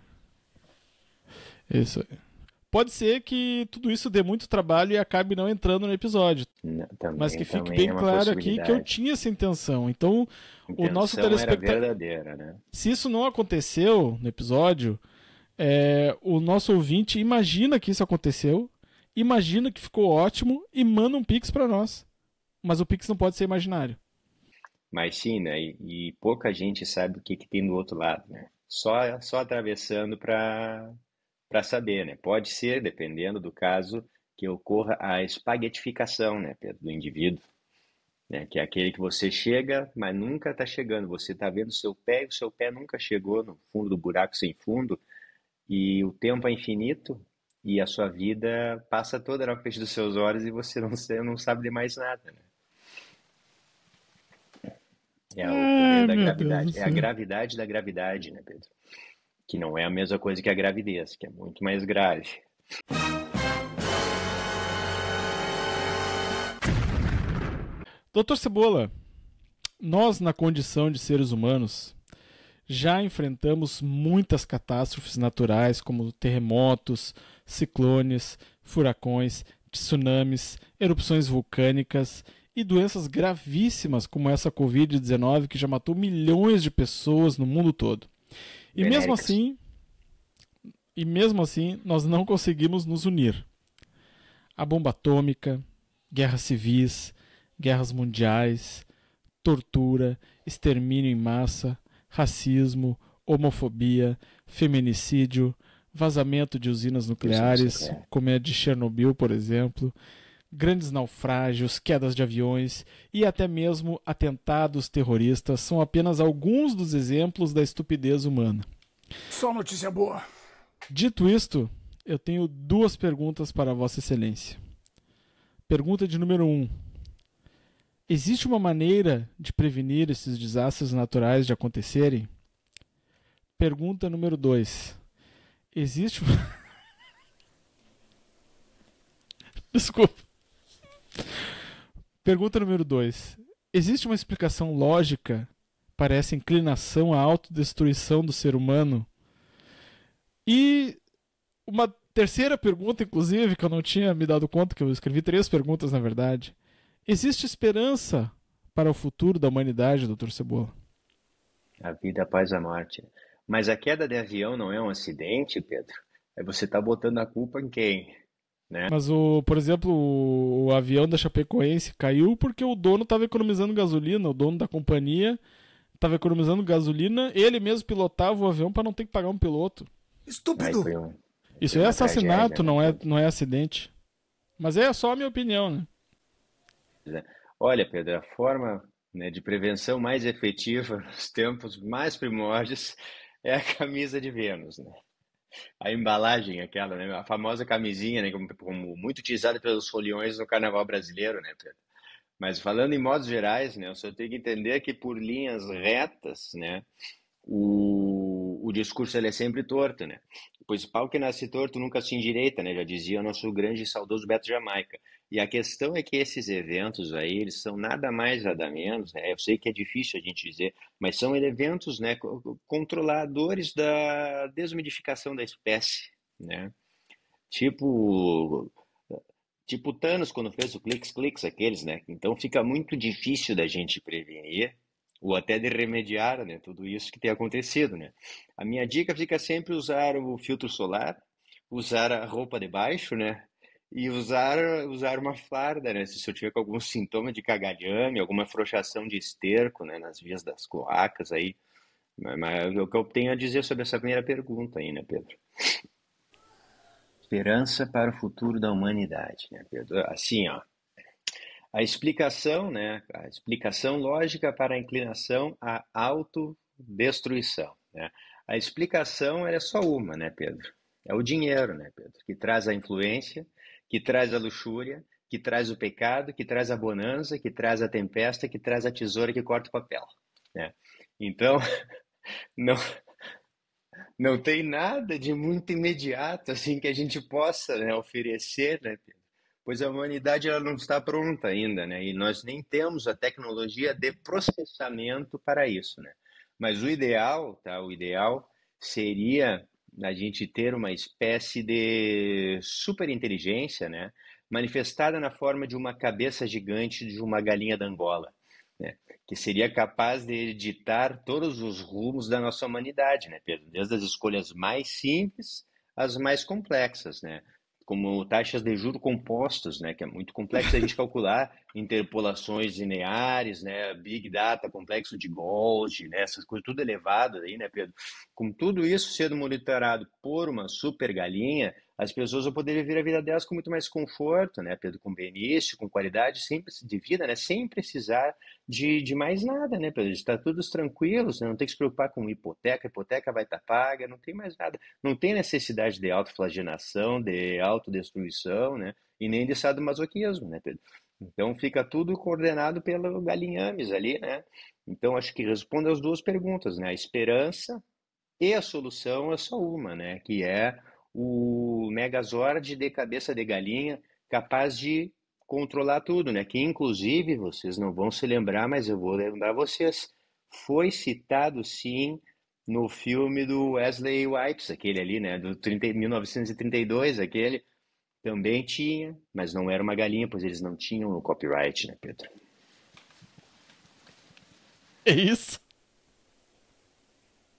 Isso aí. Pode ser que tudo isso dê muito trabalho e acabe não entrando no episódio. Mas que fique bem claro aqui que eu tinha essa intenção. Então, o nosso telespectador... era verdadeira, né? Se isso não aconteceu no episódio, o nosso ouvinte imagina que isso aconteceu, imagina que ficou ótimo e manda um Pix para nós. Mas o Pix não pode ser imaginário. Mas sim, né? E pouca gente sabe o que tem do outro lado, né? Só atravessando para saber, né? Pode ser, dependendo do caso, que ocorra a espaguetificação, né, Pedro, do indivíduo, né? Que é aquele que você chega, mas nunca está chegando. Você está vendo o seu pé e o seu pé nunca chegou no fundo do buraco sem fundo. E o tempo é infinito e a sua vida passa toda na frente dos seus olhos e você não sabe de mais nada, né? É o poder da gravidade. É a gravidade da gravidade, né, Pedro? Que não é a mesma coisa que a gravidez, que é muito mais grave. Doutor Cebola, nós, na condição de seres humanos, já enfrentamos muitas catástrofes naturais, como terremotos, ciclones, furacões, tsunamis, erupções vulcânicas e doenças gravíssimas como essa Covid-19 que já matou milhões de pessoas no mundo todo. E mesmo assim, nós não conseguimos nos unir. A bomba atômica, guerras civis, guerras mundiais, tortura, extermínio em massa, racismo, homofobia, feminicídio, vazamento de usinas nucleares, como a de Chernobyl, por exemplo, grandes naufrágios, quedas de aviões e até mesmo atentados terroristas são apenas alguns dos exemplos da estupidez humana. Só notícia boa. Dito isto, eu tenho duas perguntas para Vossa Excelência. Pergunta de número 1. Existe uma maneira de prevenir esses desastres naturais de acontecerem? Pergunta número 2. Existe uma... Desculpa. Pergunta número 2. Existe uma explicação lógica parece inclinação à autodestruição do ser humano. E uma terceira pergunta, inclusive, que eu não tinha me dado conta, que eu escrevi 3 perguntas, na verdade. Existe esperança para o futuro da humanidade, Dr. Cebola? A vida após a morte. Mas a queda de avião não é um acidente, Pedro? É você tá botando a culpa em quem? Né? Mas, por exemplo, o avião da Chapecoense caiu porque o dono estava economizando gasolina, o dono da companhia estava economizando gasolina, ele mesmo pilotava o avião para não ter que pagar um piloto. Estúpido! Isso é assassinato, não é acidente. Mas é só a minha opinião, né? Olha, Pedro, a forma, né, de prevenção mais efetiva nos tempos mais primórdios é a camisa de Vênus, né? A embalagem, aquela, né? A famosa camisinha, né? Como muito utilizada pelos foliões no carnaval brasileiro, né, Pedro? Mas falando em modos gerais, né? Eu só tenho que entender que por linhas retas, né? O discurso ele é sempre torto, né? Pois pau que nasce torto nunca se endireita, né? Já dizia o nosso grande e saudoso Beto Jamaica. E a questão é que esses eventos aí, eles são nada mais, nada menos, né? Eu sei que é difícil a gente dizer, mas são eventos, né, controladores da desumidificação da espécie, né? Tipo, tipo Thanos quando fez o cliques, aqueles, né? Então fica muito difícil da gente prevenir ou até de remediar, né, tudo isso que tem acontecido, né? A minha dica fica sempre usar o filtro solar, usar a roupa de baixo, né? E usar uma farda, né? Se eu tiver com algum sintoma de cagalhame, alguma afrouxação de esterco, né, nas vias das cloacas aí. Mas é o que eu tenho a dizer sobre essa primeira pergunta aí, né, Pedro? Esperança para o futuro da humanidade, né, Pedro? Assim, ó. A explicação, né? A explicação lógica para a inclinação à autodestruição, né? A explicação é só uma, né, Pedro? É o dinheiro, né, Pedro? Que traz a influência, que traz a luxúria, que traz o pecado, que traz a bonança, que traz a tempesta, que traz a tesoura que corta o papel, né? Então, não, não tem nada de muito imediato assim que a gente possa, né, oferecer, né, Pedro? Pois a humanidade ela não está pronta ainda, né? E nós nem temos a tecnologia de processamento para isso, né? Mas o ideal, tá? O ideal seria a gente ter uma espécie de superinteligência, né? Manifestada na forma de uma cabeça gigante de uma galinha da Angola, né? Que seria capaz de ditar todos os rumos da nossa humanidade, né, Pedro? Desde as escolhas mais simples às mais complexas, né? Como taxas de juros compostos, né, que é muito complexo a gente calcular, interpolações lineares, né, Big Data, complexo de Gauss, né, essas coisas tudo elevadas aí, né, Pedro? Com tudo isso sendo monitorado por uma super galinha, as pessoas vão poder viver a vida delas com muito mais conforto, né, Pedro? Com benefício, com qualidade de vida, né, sem precisar de mais nada, né, Pedro? Está todos tranquilos, né? Não tem que se preocupar com hipoteca, a hipoteca vai estar paga, não tem mais nada. Não tem necessidade de autoflagelação, de autodestruição, né? E nem de sadomasoquismo, né, Pedro? Então fica tudo coordenado pelo galinhames ali, né? Então acho que responde às duas perguntas, né? A esperança e a solução é só uma, né? Que é o Megazord de cabeça de galinha capaz de controlar tudo, né? Que inclusive vocês não vão se lembrar, mas eu vou lembrar vocês. Foi citado sim no filme do Wesley Snipes, aquele ali, né? Do 1932, aquele também tinha, mas não era uma galinha, pois eles não tinham o copyright, né, Pedro? É isso?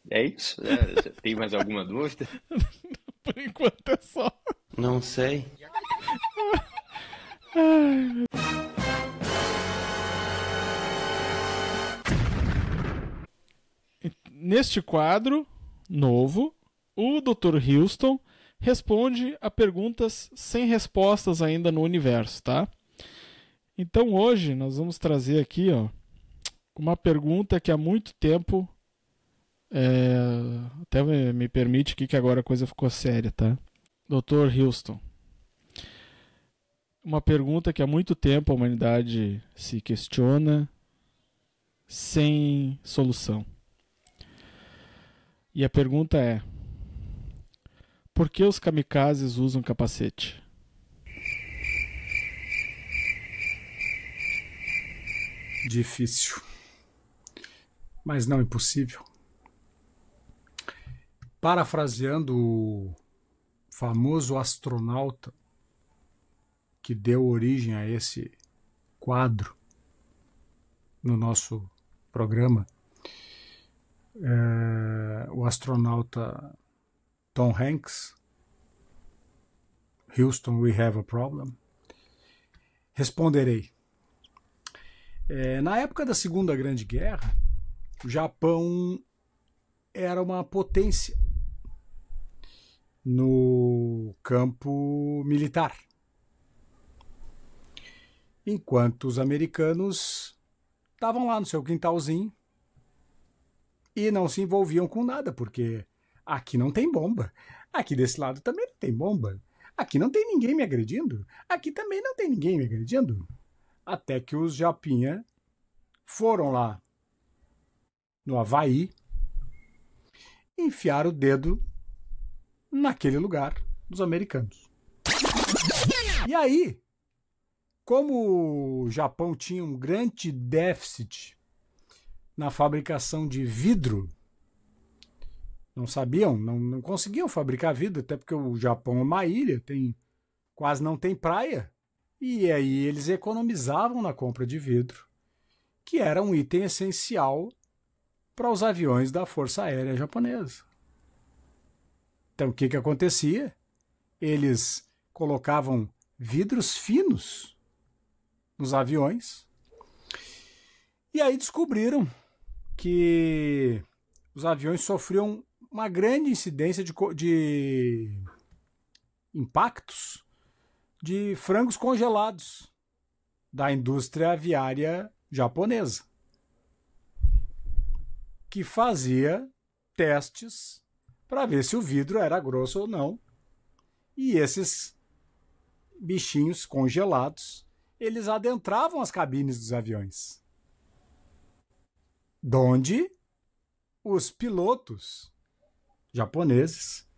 É isso? Tem mais alguma dúvida? Por enquanto é só. Não sei. Neste quadro novo, o Dr. Houston responde a perguntas sem respostas ainda no universo, tá? Então hoje nós vamos trazer aqui, ó, uma pergunta que há muito tempo até me permite aqui que agora a coisa ficou séria, tá? Dr. Houston, uma pergunta que há muito tempo a humanidade se questiona sem solução. E a pergunta é: por que os kamikazes usam capacete? Difícil. mas não impossível. Parafraseando o famoso astronauta que deu origem a esse quadro no nosso programa, o astronauta Tom Hanks, Houston, we have a problem. Responderei. Na época da Segunda Grande Guerra, o Japão era uma potência no campo militar, enquanto os americanos estavam lá no seu quintalzinho e não se envolviam com nada, porque aqui não tem bomba, aqui desse lado também não tem bomba, aqui não tem ninguém me agredindo, aqui também não tem ninguém me agredindo. Até que os japinha foram lá no Havaí, enfiaram o dedo naquele lugar dos americanos. E aí, como o Japão tinha um grande déficit na fabricação de vidro, não sabiam, não conseguiam fabricar vidro, até porque o Japão é uma ilha, quase não tem praia, e aí eles economizavam na compra de vidro, que era um item essencial para os aviões da Força Aérea Japonesa. Então, o que acontecia? Eles colocavam vidros finos nos aviões e aí descobriram que os aviões sofriam uma grande incidência de impactos de frangos congelados da indústria aviária japonesa, que fazia testes para ver se o vidro era grosso ou não. E esses bichinhos congelados, eles adentravam as cabines dos aviões, donde os pilotos japoneses,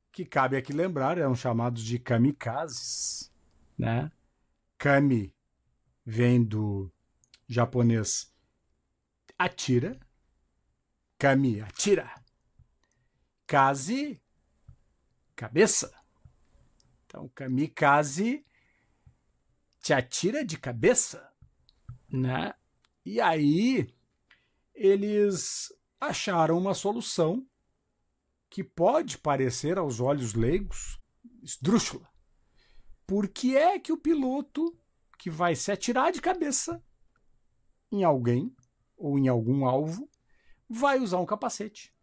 que cabe aqui lembrar, eram chamados de kamikazes, né? Kami vem do japonês atira, kami, atira, kaze, cabeça. Então, kamikaze te atira de cabeça, né? E aí eles acharam uma solução que pode parecer aos olhos leigos esdrúxula. Por que é que o piloto que vai se atirar de cabeça em alguém ou em algum alvo vai usar um capacete?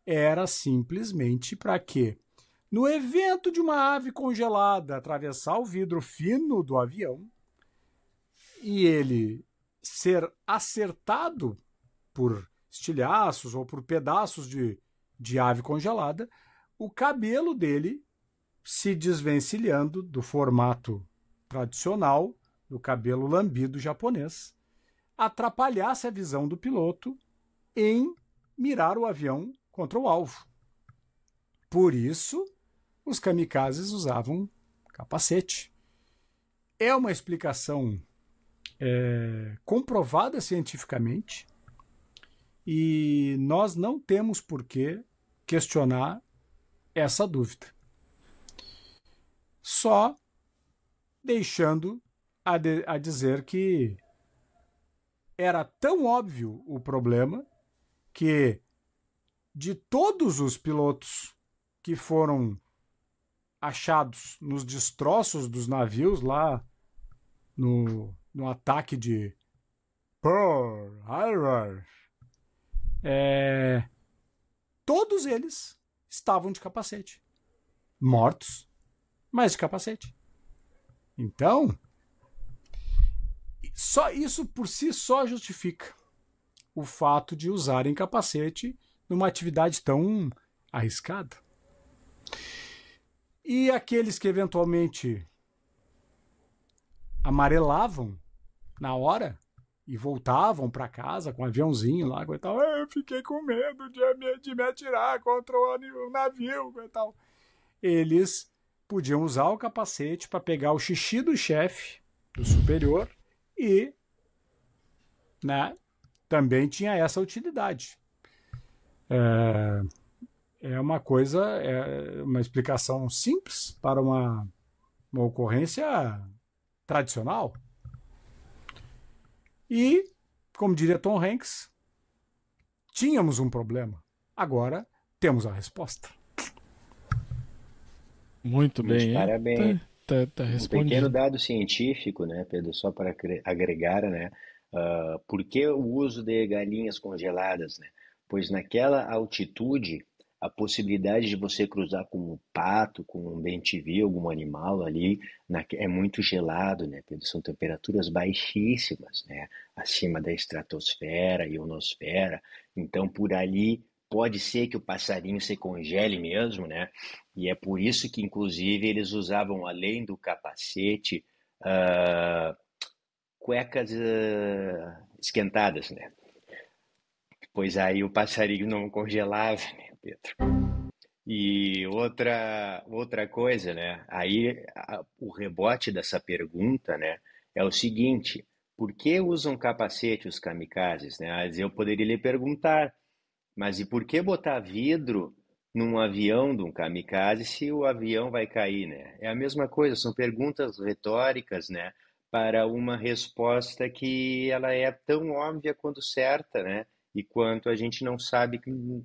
Era simplesmente para que, no evento de uma ave congelada atravessar o vidro fino do avião e ele ser acertado por estilhaços ou por pedaços de ave congelada, o cabelo dele se desvencilhando do formato tradicional do cabelo lambido japonês, atrapalhasse a visão do piloto em mirar o avião contra o alvo. Por isso, os kamikazes usavam capacete. É uma explicação comprovada cientificamente e nós não temos por que questionar essa dúvida. Só deixando a dizer que era tão óbvio o problema que, de todos os pilotos que foram achados nos destroços dos navios lá no ataque de Pearl Harbor, todos eles estavam de capacete, mortos, mas de capacete. Então, só isso por si só justifica o fato de usarem capacete numa atividade tão arriscada. E aqueles que eventualmente amarelavam na hora e voltavam para casa com um aviãozinho lá e tal, eu fiquei com medo de me atirar contra o navio e tal. Eles podiam usar o capacete para pegar o xixi do chefe, do superior, e também tinha essa utilidade. É uma coisa, uma explicação simples para uma ocorrência tradicional. E, como diria Tom Hanks, tínhamos um problema. Agora temos a resposta. Muito bem, hein? Parabéns. Tá Um pequeno respondido. dado científico, né, Pedro, só para agregar, né, por que o uso de galinhas congeladas, né? Pois naquela altitude, a possibilidade de você cruzar com um pato, com um bem-te-vi, algum animal ali, é muito gelado, né, Pedro? São temperaturas baixíssimas, né, acima da estratosfera e ionosfera. Então, por ali, pode ser que o passarinho se congele mesmo, né? E é por isso que, inclusive, eles usavam, além do capacete, ah, cuecas esquentadas, né? Pois aí o passarinho não congelava, né, Pedro? E outra coisa, né? Aí o rebote dessa pergunta, né, é o seguinte: por que usam capacete os kamikazes, né? Mas eu poderia lhe perguntar, mas e por que botar vidro num avião de um kamikaze se o avião vai cair, né? É a mesma coisa, são perguntas retóricas, né? Para uma resposta que ela é tão óbvia quanto certa, né? E quanto a gente não sabe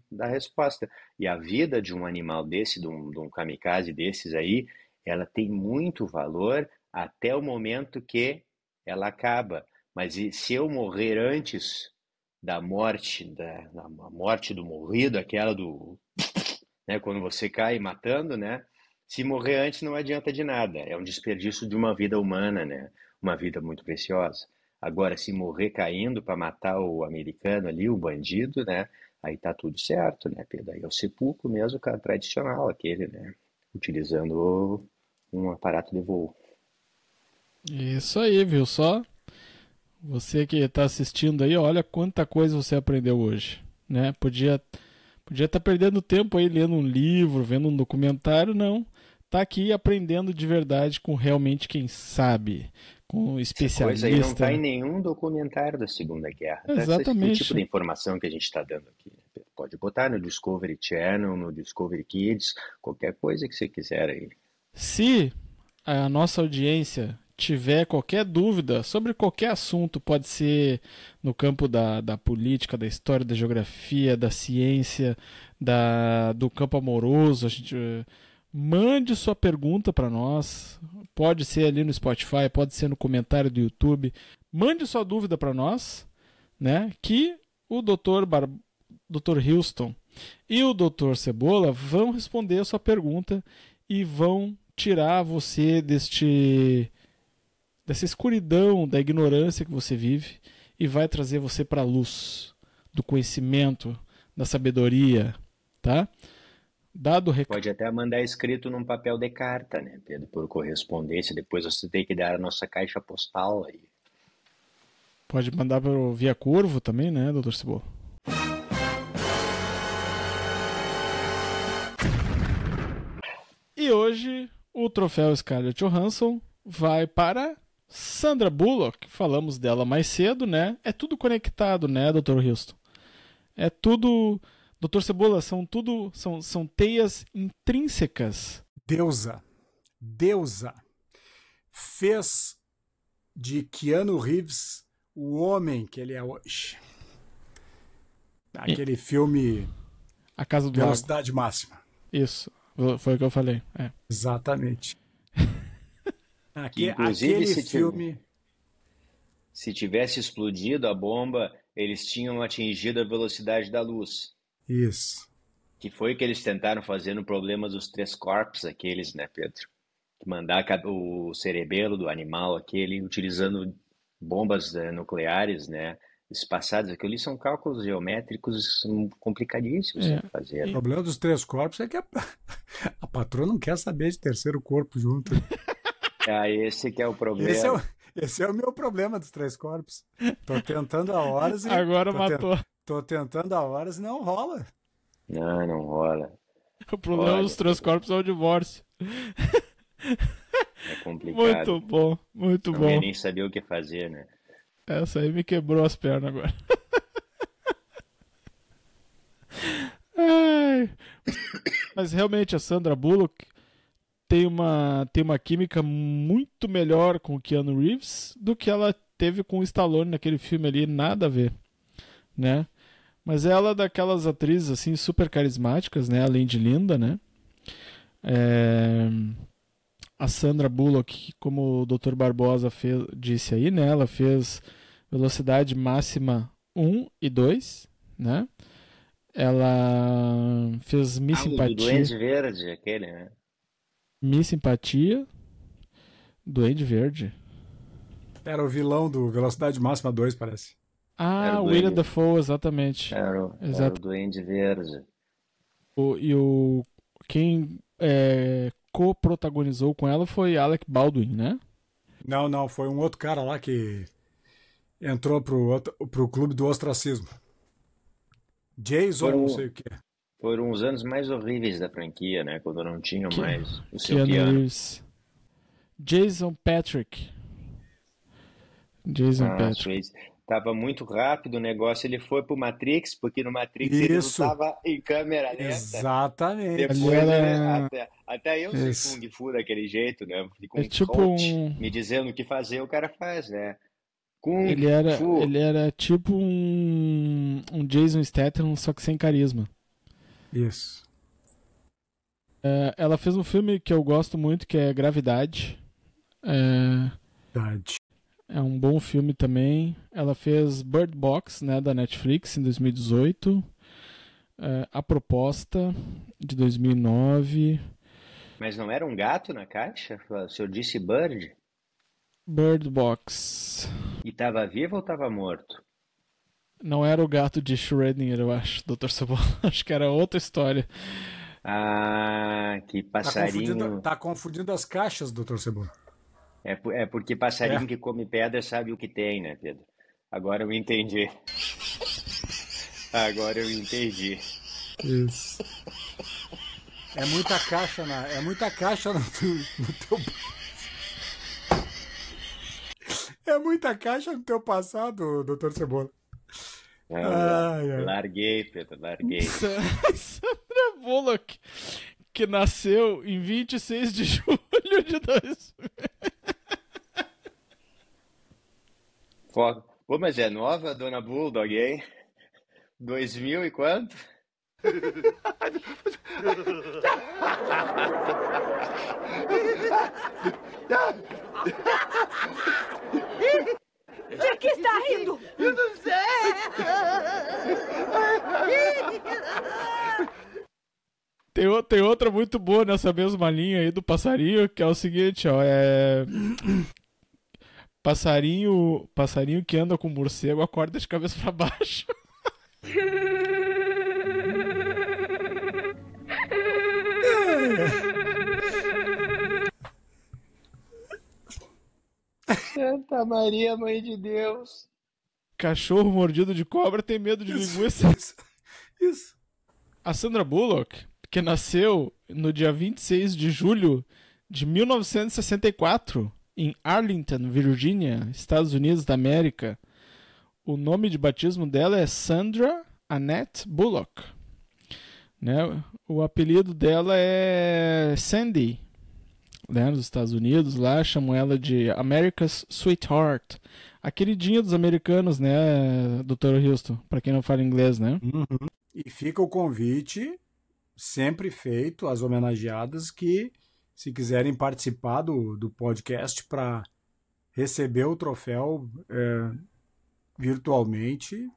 da resposta. E a vida de um animal desse, de um kamikaze desses aí, ela tem muito valor até o momento que ela acaba. Mas se eu morrer antes da morte, da morte do morrido, aquela do, né, quando você cai matando, né? Se morrer antes não adianta de nada, é um desperdício de uma vida humana, né? Uma vida muito preciosa. Agora, se morrer caindo para matar o americano ali, o bandido, né? Aí tá tudo certo, né, Pedro? Aí é o sepulcro mesmo, cara, tradicional aquele, né? Utilizando um aparato de voo. Isso aí, viu só? Você que está assistindo aí, olha quanta coisa você aprendeu hoje, né? Podia estar perdendo tempo aí lendo um livro, vendo um documentário, não. Tá aqui aprendendo de verdade com realmente quem sabe, com Essa coisa aí não especialista. está em nenhum documentário da Segunda Guerra. Tá? Esse é o tipo Exatamente. de informação que a gente está dando aqui, né, Pedro? Pode botar no Discovery Channel, no Discovery Kids, qualquer coisa que você quiser aí. Se a nossa audiência tiver qualquer dúvida sobre qualquer assunto, pode ser no campo da política, da história, da geografia, da ciência, do campo amoroso, a gente mande sua pergunta para nós. Pode ser ali no Spotify, pode ser no comentário do YouTube. Mande sua dúvida para nós, né? Que o Dr. Houston e o Dr. Cebola vão responder a sua pergunta e vão tirar você dessa escuridão, da ignorância que você vive e vai trazer você para a luz do conhecimento, da sabedoria, tá? Dado o recado. Pode até mandar escrito num papel de carta, né, Pedro, por correspondência. Depois você tem que dar a nossa caixa postal aí. Pode mandar via Corvo também, né, Dr. Cebola? E hoje o troféu Scarlett Johansson vai para Sandra Bullock. Falamos dela mais cedo, né? É tudo conectado, né, Dr. Houston? É tudo... Dr. Cebola, são teias intrínsecas. Deusa fez de Keanu Reeves o homem que ele é hoje. Aquele filme A Casa do Lago. Velocidade Máxima. Isso, foi o que eu falei. É. Exatamente. Inclusive, aquele filme... Se tivesse explodido a bomba, eles tinham atingido a velocidade da luz. Isso. Que foi o que eles tentaram fazer no problema dos 3 corpos, aqueles, né, Pedro? Mandar o cerebelo do animal, aquele, utilizando bombas nucleares, né, espaçadas. Aquilo ali são cálculos geométricos complicadíssimos de fazer. O problema dos 3 corpos é que a patroa não quer saber de terceiro corpo junto. Esse que é o problema. Esse é o meu problema dos 3 corpos. Tô tentando há horas e... Agora matou. Tô tentando há horas e não rola. Não rola. O problema dos 3 corpos é o divórcio. É complicado. Muito bom, muito não bom. Não nem sabia o que fazer, né? Essa aí me quebrou as pernas agora. Mas realmente a Sandra Bullock tem uma química muito melhor com o Keanu Reeves do que ela teve com o Stallone naquele filme ali, nada a ver, né? Mas ela é daquelas atrizes assim super carismáticas, né? Além de linda, né? A Sandra Bullock, como o Dr. Barbosa disse aí, né? Ela fez Velocidade Máxima 1 e 2, né? Ela fez Miss do Simpatia. Duende Verde, aquele, né? Miss Simpatia, Duende Verde. Era o vilão do Velocidade Máxima 2, parece. Ah, o William Dafoe, exatamente. Era o Duende Verde. Quem co-protagonizou com ela foi Alec Baldwin, né? Não, foi um outro cara lá que entrou pro clube do ostracismo. Jason, não sei o que. Foram os anos mais horríveis da franquia, né? Quando não tinham mais o seu piano. Jason Patrick. Tava muito rápido o negócio, ele foi pro Matrix, porque no Matrix ele não tava em câmera lenta. Exatamente. Depois, até eu sei Kung Fu daquele jeito, né? Fico me dizendo o que fazer, o cara faz, né? Ele era tipo um Jason Statham, só que sem carisma. Isso. Ela fez um filme que eu gosto muito, que é Gravidade. É um bom filme também. Ela fez Bird Box, né, da Netflix, em 2018. A Proposta, de 2009. Mas não era um gato na caixa? O senhor disse Bird? Bird Box. E tava vivo ou tava morto? Não era o gato de Schrödinger, eu acho, Dr. Cebola. Acho que era outra história. Ah, que passarinho... Tá confundindo as caixas, Dr. Cebola. É porque passarinho que come pedra sabe o que tem, né, Pedro? Agora eu entendi. Isso. É muita caixa no teu... É muita caixa no teu passado, Dr. Cebola. Larguei, Pedro, larguei. Sandra Bullock, que nasceu em 26 de julho de 2000. Pô, mas é nova a Dona Bulldog, hein? 2000 e quanto? De que está rindo? Eu não sei. Tem outra muito boa nessa mesma linha aí do passarinho, que é o seguinte, ó, passarinho que anda com morcego acorda de cabeça pra baixo. Santa Maria, Mãe de Deus. Cachorro mordido de cobra tem medo de linguiça. Isso. A Sandra Bullock, que nasceu no dia 26 de julho de 1964, em Arlington, Virgínia, Estados Unidos da América. O nome de batismo dela é Sandra Annette Bullock. Né? O apelido dela é Sandy. Né? Nos Estados Unidos, lá chamam ela de America's Sweetheart. A queridinha dos americanos, né, Dr. Houston? Para quem não fala inglês, né? Uhum. E fica o convite, sempre feito, às homenageadas que, se quiserem participar do podcast para receber o troféu virtualmente,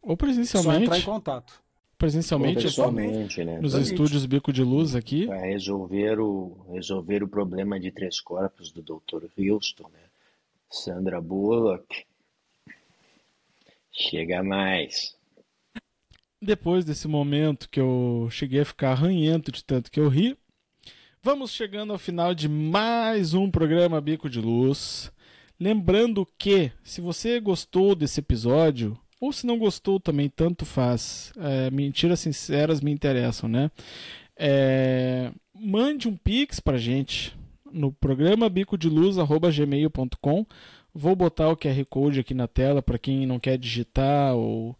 ou presencialmente, só entrar em contato. Presencialmente, né? Nos estúdios Bico de Luz aqui. Para resolver o problema de 3 corpos do Dr. Houston, né? Sandra Bullock. Chega mais. Depois desse momento que eu cheguei a ficar arranhento de tanto que eu ri, vamos chegando ao final de mais um programa Bico de Luz. Lembrando que, se você gostou desse episódio, ou se não gostou também, tanto faz. Mentiras sinceras me interessam, né? Mande um pix pra gente no programa bicodeluz@gmail.com. Vou botar o QR Code aqui na tela para quem não quer digitar ou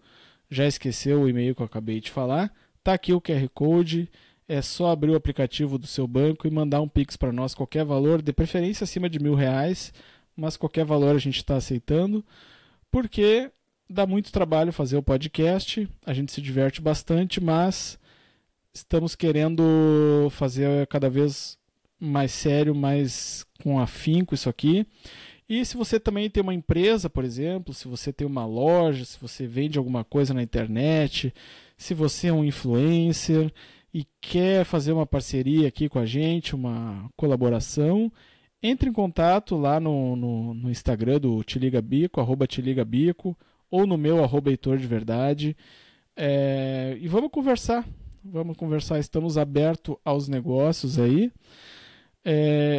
já esqueceu o e-mail que eu acabei de falar. Tá aqui o QR Code. É só abrir o aplicativo do seu banco e mandar um Pix para nós, qualquer valor, de preferência acima de R$ 1.000, mas qualquer valor a gente está aceitando, porque dá muito trabalho fazer o podcast, a gente se diverte bastante, mas estamos querendo fazer cada vez mais sério, mais com afinco isso aqui. E se você também tem uma empresa, por exemplo, se você tem uma loja, se você vende alguma coisa na internet, se você é um influencer e quer fazer uma parceria aqui com a gente, uma colaboração, entre em contato lá no Instagram do Te Liga Bico, @TeLigaBico, ou no meu, @Heitor de Verdade. E vamos conversar. Estamos abertos aos negócios aí.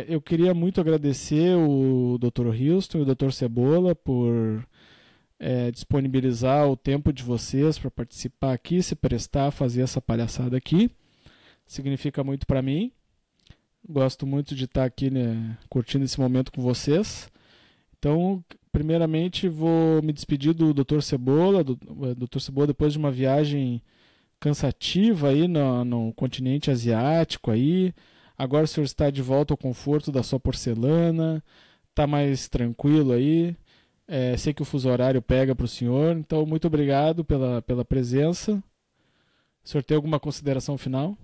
Eu queria muito agradecer o Dr. Houston e o Dr. Cebola por disponibilizar o tempo de vocês para participar aqui, se prestar a fazer essa palhaçada aqui. Significa muito para mim. Gosto muito de estar aqui, né, curtindo esse momento com vocês. Então, primeiramente, vou me despedir do Dr. Cebola. Dr. Cebola, depois de uma viagem cansativa aí no continente asiático aí. Agora o senhor está de volta ao conforto da sua porcelana, está mais tranquilo aí. Sei que o fuso horário pega para o senhor, então muito obrigado pela presença. O senhor tem alguma consideração final?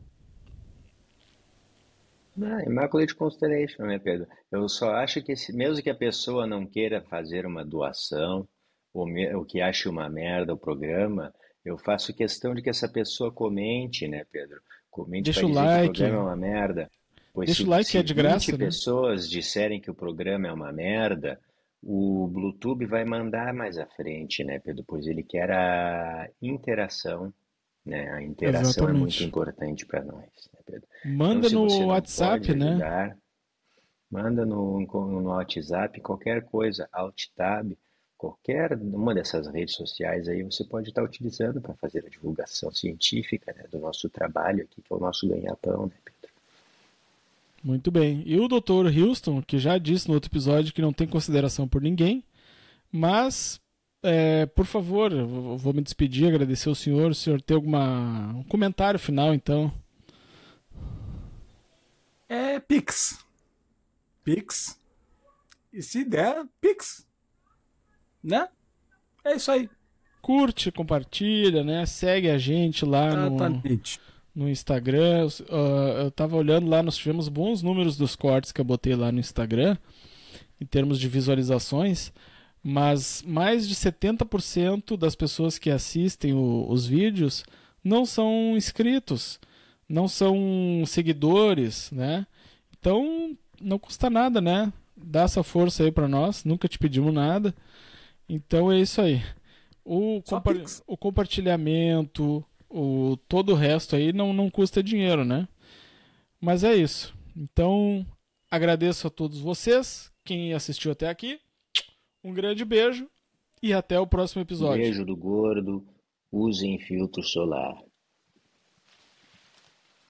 Immaculate Constellation, né, Pedro? Eu só acho que mesmo que a pessoa não queira fazer uma doação, ou que ache uma merda o programa, eu faço questão de que essa pessoa comente, né, Pedro? Comente para Deixa o dizer que o like. programa é uma merda. Pois Deixa o like, que é de 20 graça, né? pessoas disserem que o programa é uma merda, o Bluetooth vai mandar mais à frente, né, Pedro? Pois ele quer a interação, né? A interação é muito Exatamente. importante para nós, né, Pedro? Manda Então, se no você não WhatsApp, pode né? ajudar, manda no WhatsApp, qualquer coisa, Alt Tab, qualquer uma dessas redes sociais aí você pode estar utilizando para fazer a divulgação científica, né, do nosso trabalho aqui, que é o nosso ganha-pão, né, Pedro? Muito bem. E o Dr. Houston, que já disse no outro episódio que não tem consideração por ninguém, mas, por favor, eu vou me despedir, agradecer ao senhor. O senhor tem um comentário final, então? Pix. Pix. E se der, Pix. Né? É isso aí. Curte, compartilha, né? Segue a gente lá no Instagram. Eu tava olhando lá, nós tivemos bons números dos cortes que eu botei lá no Instagram, em termos de visualizações, mas mais de 70% das pessoas que assistem os vídeos não são inscritos, não são seguidores, né? Então, não custa nada, né? Dá essa força aí pra nós, nunca te pedimos nada. Então é isso aí. O compartilhamento, todo o resto aí não custa dinheiro, né? Mas é isso. Então, agradeço a todos vocês, quem assistiu até aqui. Um grande beijo e até o próximo episódio. Beijo do gordo, usem filtro solar.